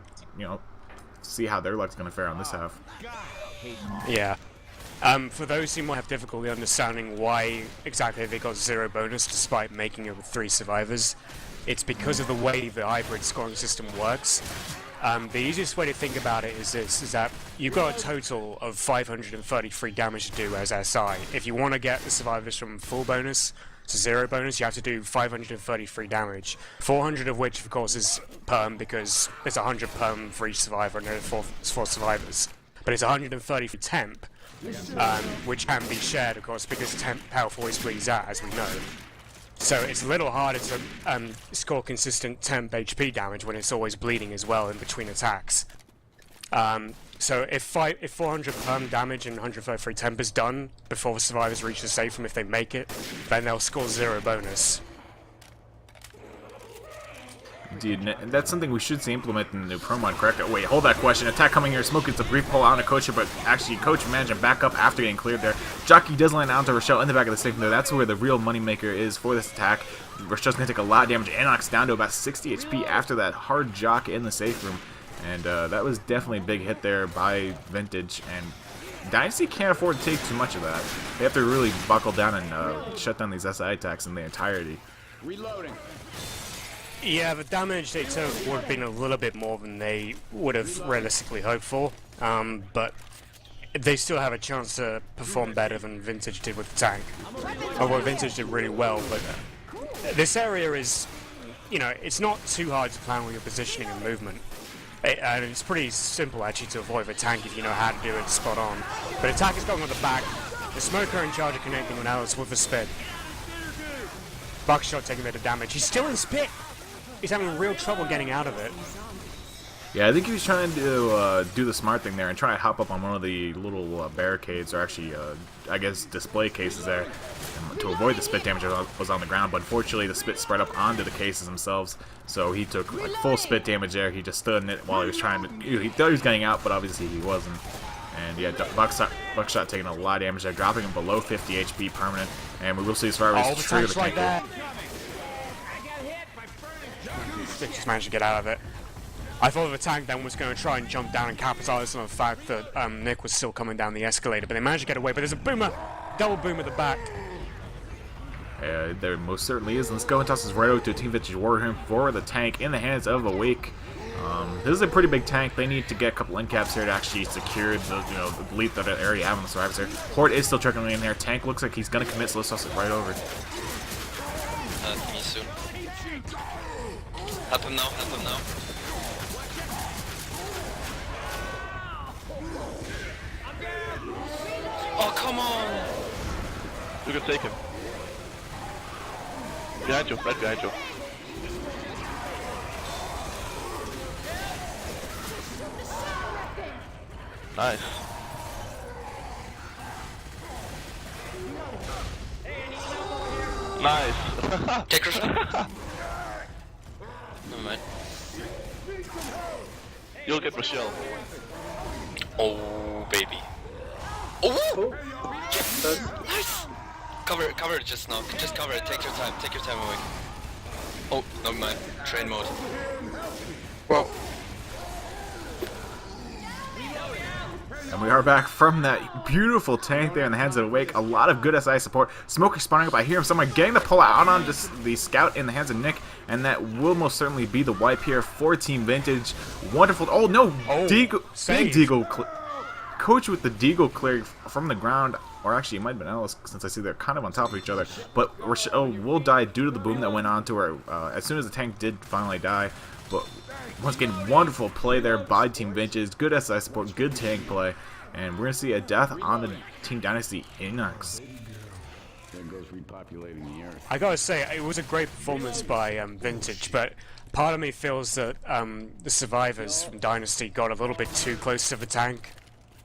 see how their luck's going to fare on this half. Yeah. For those who might have difficulty understanding why exactly they got 0 bonus despite making it with 3 survivors, it's because of the way the hybrid scoring system works. The easiest way to think about it is this, is that you've got a total of 533 damage to do as SI. If you want to get the survivors from full bonus to 0 bonus, you have to do 533 damage. 400 of which, of course, is perm, because there's 100 perm for each survivor and there's 4 survivors. But it's 130 for temp, which can be shared, of course, because temp health always bleeds out, as we know. So it's a little harder to score consistent temp HP damage when it's always bleeding as well in between attacks. So if 400 perm damage and 133 temp is done before the survivors reach the safe room, if they make it, then they'll score 0 bonus. Indeed, and that's something we should see implement in the new promo, correct? Wait, hold that question. Attack coming here. Smoke gets a brief pull out on Coach, but actually Coach managed to back up after getting cleared there. Jockey does land onto Rochelle in the back of the safe room there. That's where the real moneymaker is for this attack. Rochelle's going to take a lot of damage. Anox down to about 60 HP after that hard jock in the safe room. And that was definitely a big hit there by Vintage. And Dynasty can't afford to take too much of that. They have to really buckle down and shut down these SI attacks in their entirety. Reloading. Yeah, the damage they took would have been a little bit more than they would have realistically hoped for, but they still have a chance to perform better than Vintage did with the tank. Although Vintage did really well, but this area is, it's not too hard to plan with your positioning and movement. And it's pretty simple actually to avoid the tank if you know how to do it spot on. But attack is going with the back, the Smoker in charge of connecting on Alice with the spit. Buckshot taking a bit of damage. He's still in spit! He's having real trouble getting out of it. Yeah, I think he was trying to do the smart thing there and try to hop up on one of the little barricades, or actually, I guess, display cases there, to avoid the spit damage that was on the ground. But unfortunately, the spit spread up onto the cases themselves, so he took like full spit damage there. He just stood in it while he was trying to. He thought he was getting out, but obviously he wasn't. And yeah, Buckshot taking a lot of damage there, dropping him below 50 HP permanent. And we will see survivors trigger the like that. Just managed to get out of it. I thought the tank then was going to try and jump down and capitalize on the fact that Nick was still coming down the escalator, but they managed to get away. But there's a boomer, double boom at the back. There most certainly is. Let's go and toss this right over to Team Vintage Warhammer for the tank in the hands of Awake. This is a pretty big tank. They need to get a couple end caps here to actually secure the the lead that they already have on the survivors here. Horde is still trickling in there. Tank looks like he's gonna commit, so let's toss it right over. Me soon. Help him now, help him now. Oh, come on! You can take him. Behind you, right behind you. Nice. Nice. Take Rochelle. Never mind. You'll get Rochelle. Oh, baby. Oh! Yes! Nice! Cover it just now. Just cover it. Take your time. Take your time away. Oh, never mind. Train mode. Well, And we are back from that beautiful tank there in the hands of Awake. A lot of good SI support. Smoker spawning up. I hear him somewhere getting the pull out on just the scout in the hands of Nick. And that will most certainly be the wipe here for Team Vintage. Wonderful. Oh, no. Deagle. Big Deagle. Coach with the Deagle clear from the ground. Or actually, it might have been Alice, since I see they're kind of on top of each other. But Rochelle will die due to the boom that went on to her as soon as the tank did finally die. But once again, wonderful play there by Team Vintage. Good SI support, good tank play. And we're going to see a death on the Team Dynasty Inox. There goes repopulating the earth. I gotta say, it was a great performance by Vintage, but part of me feels that the survivors from Dynasty got a little bit too close to the tank.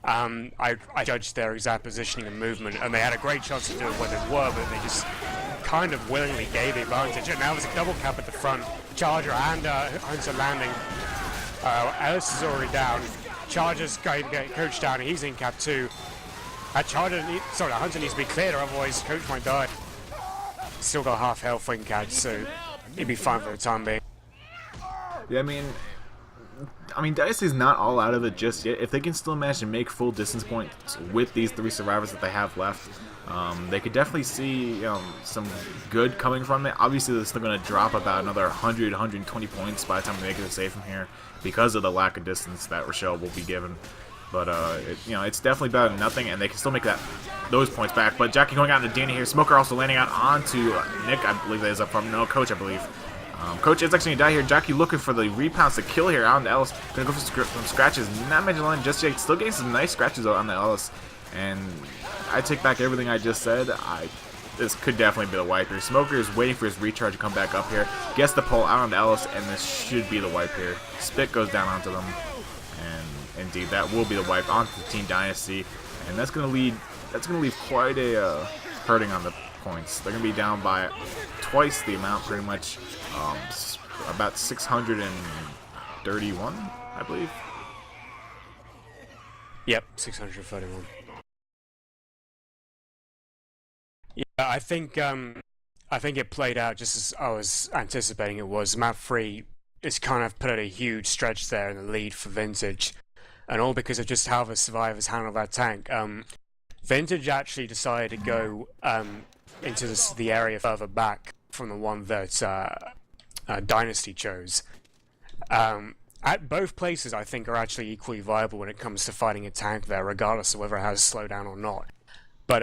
I judged their exact positioning and movement, and they had a great chance to do it where they were, but they just kind of willingly gave the advantage. And now there's a double cap at the front. Charger and Hunter landing. Alice is already down. Charger's going to get Coach down, and he's in cap too. Hunter needs to be cleared, or otherwise Coach might die. Still got half health wing catch, so he'd be fine for the time being. Yeah, I mean, Dynasty's not all out of it just yet. If they can still manage to make full distance points with these 3 survivors that they have left, they could definitely see some good coming from it. Obviously, they're still going to drop about another 100, 120 points by the time they make it safe from here because of the lack of distance that Rochelle will be given. But it's definitely better than nothing, and they can still make those points back. But Jackie going out into Dana here. Smoker also landing out onto Nick, I believe that is up from Coach, I believe. Coach is actually gonna die here. Jackie looking for the repounds to kill here on the Ellis. Gonna go for some scratches. Not mentioned line just yet. Still getting some nice scratches on the Ellis. And I take back everything I just said. This could definitely be the wipe here. Smoker is waiting for his recharge to come back up here. Gets the pull out on the Ellis, and this should be the wipe here. Spit goes down onto them. And indeed, that will be the wipe onto the Team Dynasty. And that's gonna leave quite a hurting on the points. They're gonna be down by twice the amount, pretty much. About 631, I believe. Yep, 631. Yeah, I think it played out just as I was anticipating it was. Map 3 is kind of put at a huge stretch there in the lead for Vintage, and all because of just how the survivors handled that tank. Vintage actually decided to go into the area further back from the one that Dynasty chose. At both places, I think, are actually equally viable when it comes to fighting a tank there, regardless of whether it has slowdown or not. But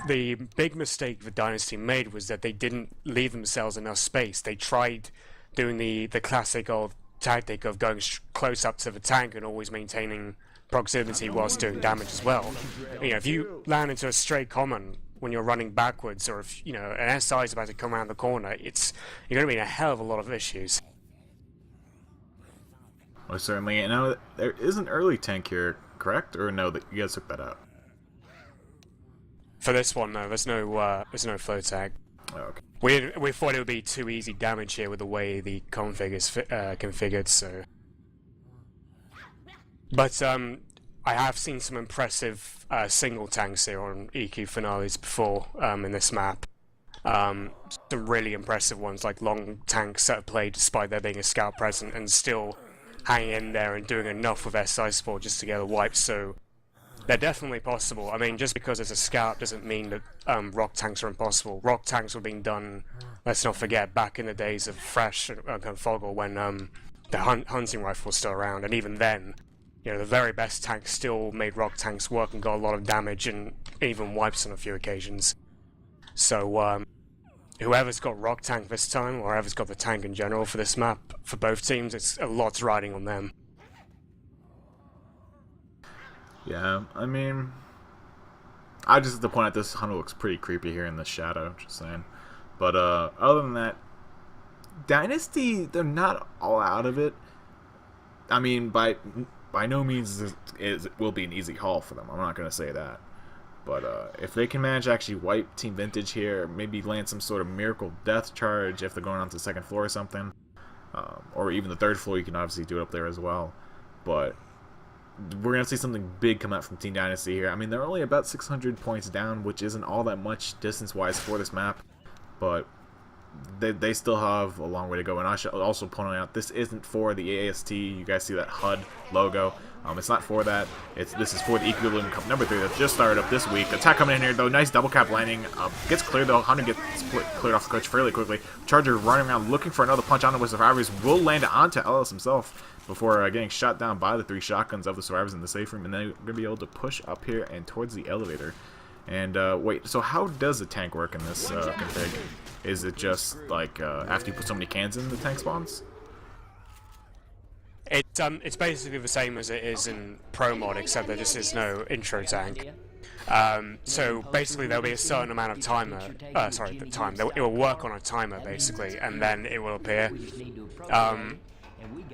the big mistake the Dynasty made was that they didn't leave themselves enough space. They tried doing the classic old tactic of going close up to the tank and always maintaining proximity whilst doing damage as well. If you land into a straight common when you're running backwards, or if an SI is about to come around the corner, you're going to be in a hell of a lot of issues. Well, certainly. And now there is an early tank here, correct? Or no, that you guys took that out? For this one, no. There's no flow tag. Oh, okay. We thought it would be too easy damage here with the way the config is configured. So, but I have seen some impressive single tanks here on EQ finales before in this map. Some really impressive ones, like long tanks that have played despite there being a scout present and still hanging in there and doing enough with SI support just to get a wipe. So they're definitely possible. I mean, just because it's a scout doesn't mean that rock tanks are impossible. Rock tanks were being done, let's not forget, back in the days of Fresh and Fogel when the hunting rifle was still around, and even then, you know, the very best tanks still made rock tanks work and got a lot of damage and even wipes on a few occasions. So, whoever's got rock tank this time, or whoever's got the tank in general for this map, for both teams, it's a lot's riding on them. Yeah, I mean, I just at the point that this hunter looks pretty creepy here in the shadow, just saying. But other than that, Dynasty, they're not all out of it. I mean, by no means it will be an easy haul for them. I'm not going to say that. But if they can manage to actually wipe Team Vintage here, maybe land some sort of miracle death charge if they're going on to the second floor or something, or even the third floor, you can obviously do it up there as well. But we're going to see something big come out from Team Dynasty here. I mean, they're only about 600 points down, which isn't all that much distance-wise for this map, but they still have a long way to go. And I should also point out, this isn't for the AST. You guys see that HUD logo. It's not for that. This is for the Equilibrium Cup number 3 that just started up this week. Attack coming in here, though. Nice double cap landing. Gets cleared, though. Hunter gets cleared off the coach fairly quickly. Charger running around looking for another punch onto the Survivors. Will land it onto Ellis himself before getting shot down by the 3 shotguns of the Survivors in the safe room. And then we're going to be able to push up here and towards the elevator. And wait, so how does the tank work in this config? Is it just like after you put so many cans in, the tank spawns? It's basically the same as it is in Pro Mod, except there just is no intro tank. So basically there'll be a certain amount of timer, it will work on a timer basically, and then it will appear.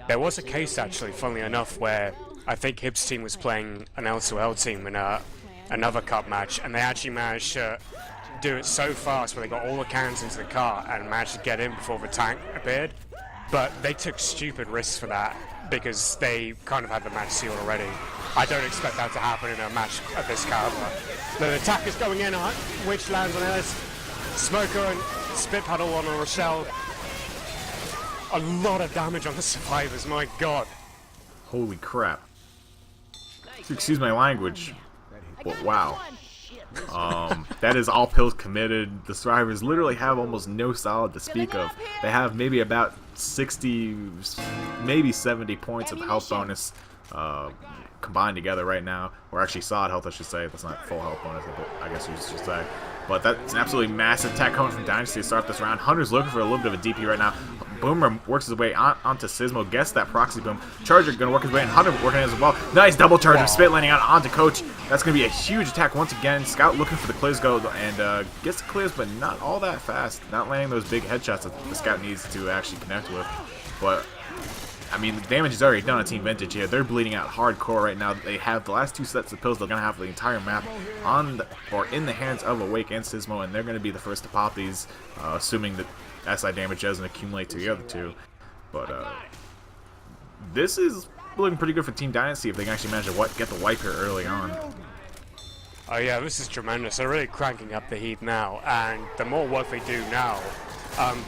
There was a case actually, funnily enough, where I think Hib's team was playing an L2L team in another cup match, and they actually managed to do it so fast where they got all the cans into the car and managed to get in before the tank appeared. But they took stupid risks for that because they kind of had the match sealed already. I don't expect that to happen in a match of this caliber. The attack is going in, which lands on Ellis. Smoker and Spit Paddle on Rochelle. A lot of damage on the Survivors, my god. Holy crap. Excuse my language, but wow. That is all pills committed. The Survivors literally have almost no solid to speak of. They have maybe about 60, maybe 70 points of health bonus combined together right now, or actually solid health, I should say. That's not full health bonus, I guess you should say. But that's an absolutely massive attack coming from Dynasty to start this round. Hunter's looking for a little bit of a DP right now. Boomer works his way onto Sismo, gets that proxy boom. Charger gonna work his way in. Hunter working as well. Nice double charge of Spit landing out onto Coach. That's gonna be a huge attack once again. Scout looking for the clears go and gets the clears, but not all that fast. Not landing those big headshots that the Scout needs to actually connect with. But I mean, the damage is already done on Team Vintage here. They're bleeding out hardcore right now. They have the last 2 sets of pills they're going to have the entire map or in the hands of Awake and Sismo, and they're going to be the first to pop these, assuming that SI damage doesn't accumulate to the other 2. But this is looking pretty good for Team Dynasty if they can actually manage to get the wipe here early on. Oh yeah, this is tremendous. They're really cranking up the heat now, and the more work they do now,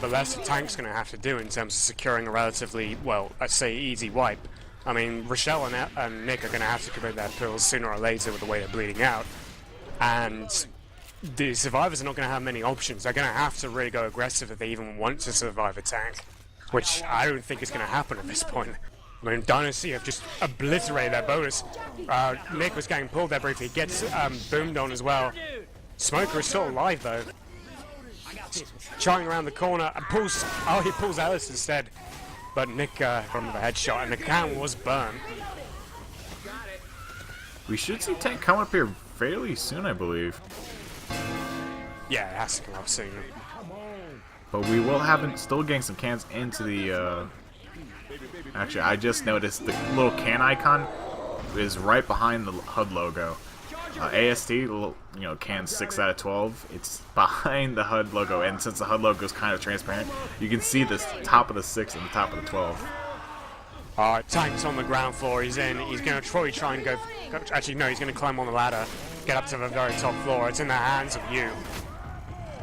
the less the tank's going to have to do in terms of securing a relatively, well, I'd say easy wipe. I mean, Rochelle and Nick are going to have to commit their pills sooner or later with the way they're bleeding out. And the Survivors are not going to have many options. They're going to have to really go aggressive if they even want to survive a tank, which I don't think is going to happen at this point. I mean, Dynasty have just obliterated their bonus. Nick was getting pulled there briefly. He gets boomed on as well. Smoker is still alive, though. Charging around the corner and he pulls Ellis instead. But Nick from the headshot, and the can was burned. We should see tank come up here fairly soon, I believe. Yeah, it has to come up soon. But we will have still getting some cans into the. Actually, I just noticed the little can icon is right behind the HUD logo. AST, can 6 out of 12. It's behind the HUD logo, and since the HUD logo is kind of transparent, you can see the top of the 6 and the top of the 12. Tank's on the ground floor. He's in. He's going to try and go. Actually, no, he's going to climb on the ladder, get up to the very top floor. It's in the hands of you.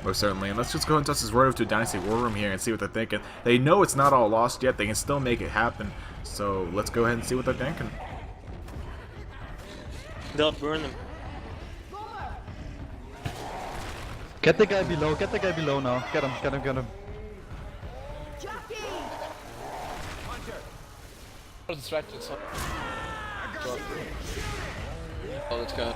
Most certainly, and let's just go and toss this right over to a Dynasty War Room here and see what they're thinking. They know it's not all lost yet. They can still make it happen. So let's go ahead and see what they're thinking. They'll burn them. Get the guy below now. Get him. Distracted, so. Oh, let's go.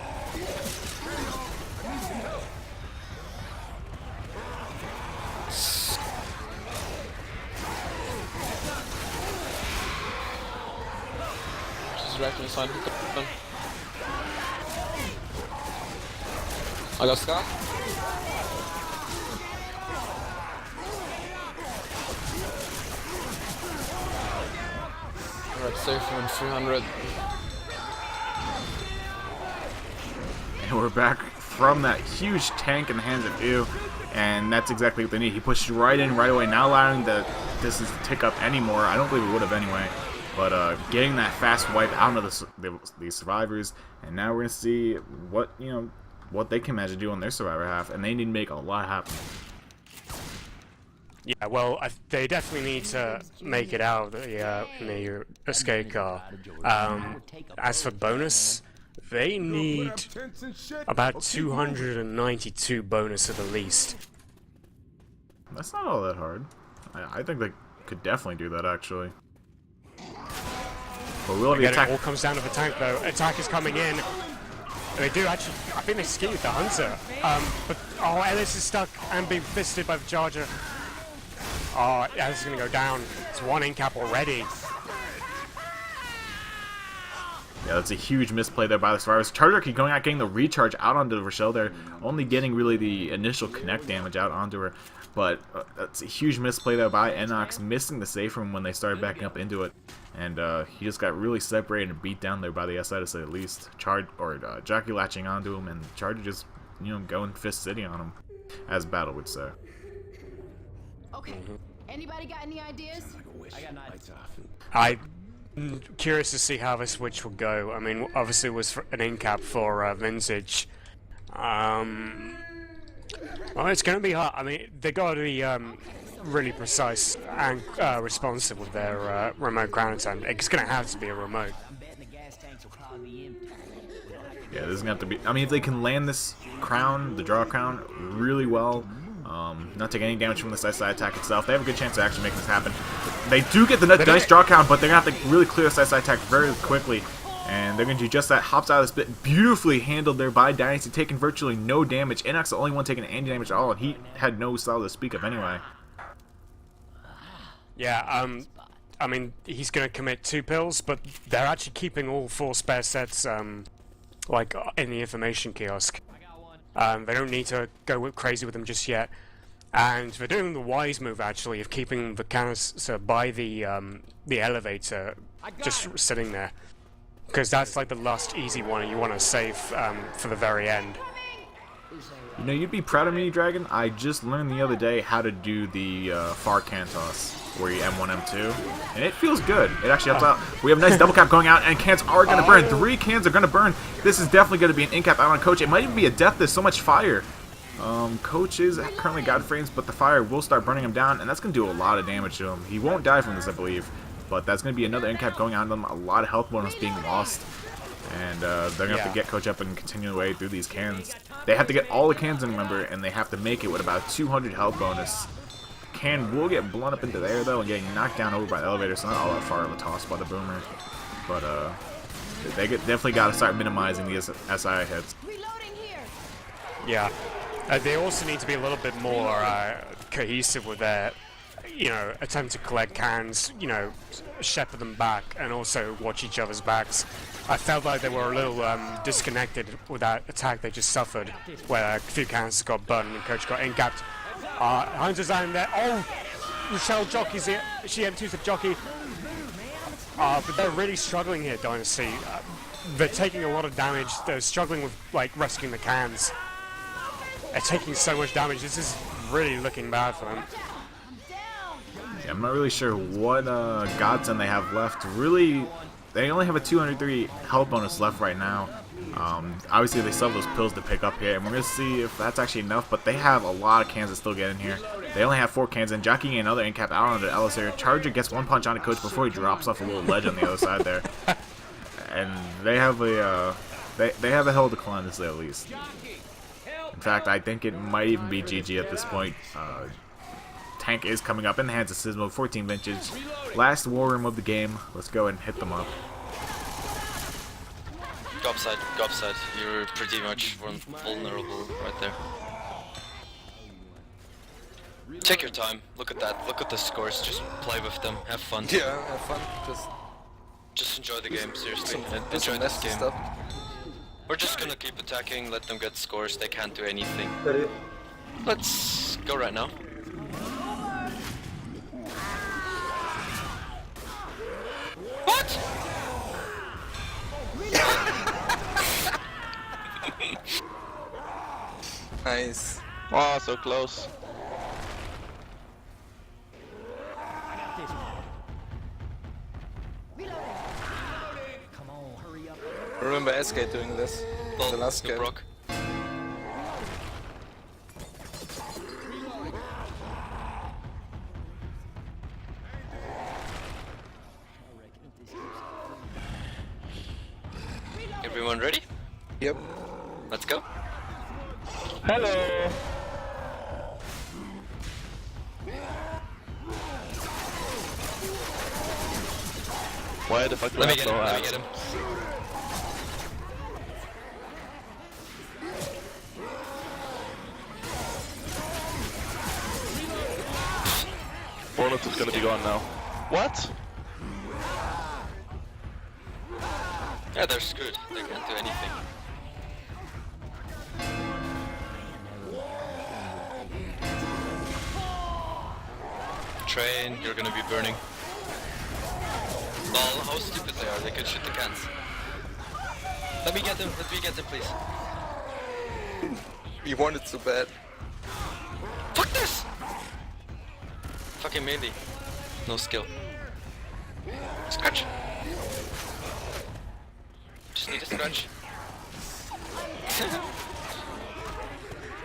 Distracted inside. I got Scar. Alright, safe from 300. And we're back from that huge tank in the hands of Ew, and that's exactly what they need. He pushed right in right away, not allowing the distance to tick up anymore. I don't believe it would have anyway, but getting that fast wipe out of the survivors, and now we're gonna see what what they can manage to do on their survivor half, and they need to make a lot happen. Yeah, well, they definitely need to make it out in the escape car. As for bonus, they need about 292 bonus at the least. That's not all that hard. I think they could definitely do that, actually. But we'll have the attack. It all comes down to the tank, though. Attack is coming in. They do actually. I think they skewed the hunter. But Ellis is stuck and being visited by the charger. Oh, yeah, this is gonna go down. It's one in-cap already. Yeah, that's a huge misplay there by the survivors. Charger keep going out, getting the recharge out onto Rochelle there, only getting really the initial connect damage out onto her. But that's a huge misplay there by Enox, missing the safe room when they started backing up into it. And he just got really separated and beat down there by the SI to say the least. Jockey latching onto him, and Charger just, going Fist City on him, as Battle would say. Okay. Anybody got any ideas? I'm curious to see how this switch will go. I mean, obviously it was an in-cap for Vintage. Well, it's going to be hard. I mean, they got to be really precise and responsive with their remote ground attack. It's going to have to be a remote. Yeah, this is going to have to be... I mean, if they can land this crown, the draw crown, really well, not take any damage from the side attack itself, they have a good chance of actually making this happen. They do get the nice draw crown, but they're going to have to really clear the side attack very quickly. And they're going to do just that. Hops out of this bit. Beautifully handled there by Dynasty, taking virtually no damage. Enox the only one taking any damage at all, and he had no style to speak of anyway. Yeah, I mean, he's going to commit 2 pills, but they're actually keeping all 4 spare sets, like, in the information kiosk. They don't need to go crazy with them just yet. And they're doing the wise move, actually, of keeping the canister by the elevator, just sitting there. Because that's like the last easy one you want to save for the very end. You know, you'd be proud of me, Dragon. I just learned the other day how to do the far can toss, where you M1, M2, and it feels good. It actually helps out. We have a nice double cap going out, and cans are going to burn. 3 cans are going to burn. This is definitely going to be an in-cap out on Coach. It might even be a death. There's so much fire. Coach is currently God frames, but the fire will start burning him down, and that's going to do a lot of damage to him. He won't die from this, I believe. But that's going to be another in-cap going on them, a lot of health bonus being lost. And they're going to have to get Coach up and continue the way through these cans. They have to get all the cans in, remember, and they have to make it with about 200 health bonus. Can will get blown up into the air, though, and getting knocked down over by the elevator, so not all that far of a toss by the Boomer. But they definitely got to start minimizing these SI hits. Yeah. They also need to be a little bit more cohesive with their attempt to collect cans, shepherd them back, and also watch each other's backs. I felt like they were a little disconnected with that attack they just suffered, where a few cans got burned and Coach got in-capped. Hunter's down there. Oh, Rochelle jockey's here. She M2's the jockey. But they're really struggling here, Dynasty. They're taking a lot of damage. They're struggling with rescuing the cans. They're taking so much damage. This is really looking bad for them. Yeah, I'm not really sure what godsend they have left. Really, they only have a 203 health bonus left right now. Obviously, they still have those pills to pick up here, and we're going to see if that's actually enough, but they have a lot of cans that still get in here. They only have 4 cans, and Jockey another in-cap out onto Ellis here. Charger gets 1 punch onto Coach before he drops off a little ledge on the other side there. And they have a They have a hill to climb, to say the least. In fact, I think it might even be GG at this point. Tank is coming up in the hands of Sismo, 14 vintage. Last war room of the game. Let's go and hit them up. Go upside. You're pretty much vulnerable right there. Take your time. Look at that. Look at the scores. Just play with them. Have fun. Yeah, have fun. Just enjoy the game. Seriously. Do Enjoy some this nasty game. stuff. We're just gonna keep attacking. Let them get scores. They can't do anything. Ready? Let's go right now. What? Nice. Oh, so close. Remember SK doing this. Well, The last good game. Brock. Everyone ready? Yep. Let's go. Hello. Why the fuck do Let I me have get him. no Let me ads? get him. Bonus is gonna be gone now. What? Yeah, they're screwed. They can't do anything. Train, you're gonna be burning. Lol, how stupid they are. They could shoot the cans. Let me get them, please. We want it so bad. Fuck this! Fucking melee. No skill. Scratch. Just need a scratch.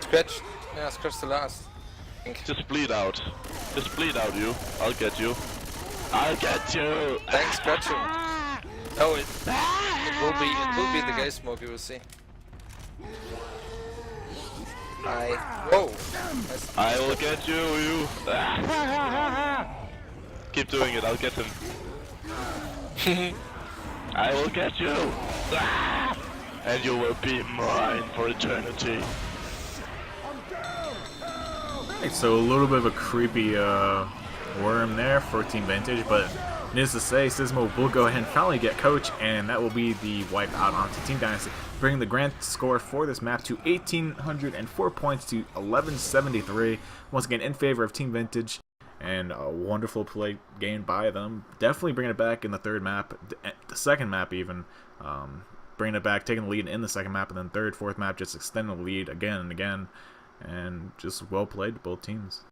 Scratch. Yeah, scratch the last. Just bleed out. Just bleed out, you. I'll get you. I'll get you. Thanks, scratching. Oh, it will be the gay smoke, you will see. Whoa! Nice. I will get you, you. Keep doing it, I'll get him. I will get you. And you will be mine for eternity. Right, so a little bit of a creepy worm there, 14 vintage, but needless to say, Sismo will go ahead and finally get coach, and that will be the wipe out onto Team Dynasty, bringing the grand score for this map to 1,804 points to 1,173. Once again, in favor of Team Vintage, and a wonderful play game by them. Definitely bringing it back in the third map, the second map even. Bringing it back, taking the lead in the second map, and then third, fourth map, just extending the lead again and again. And just well played, both teams.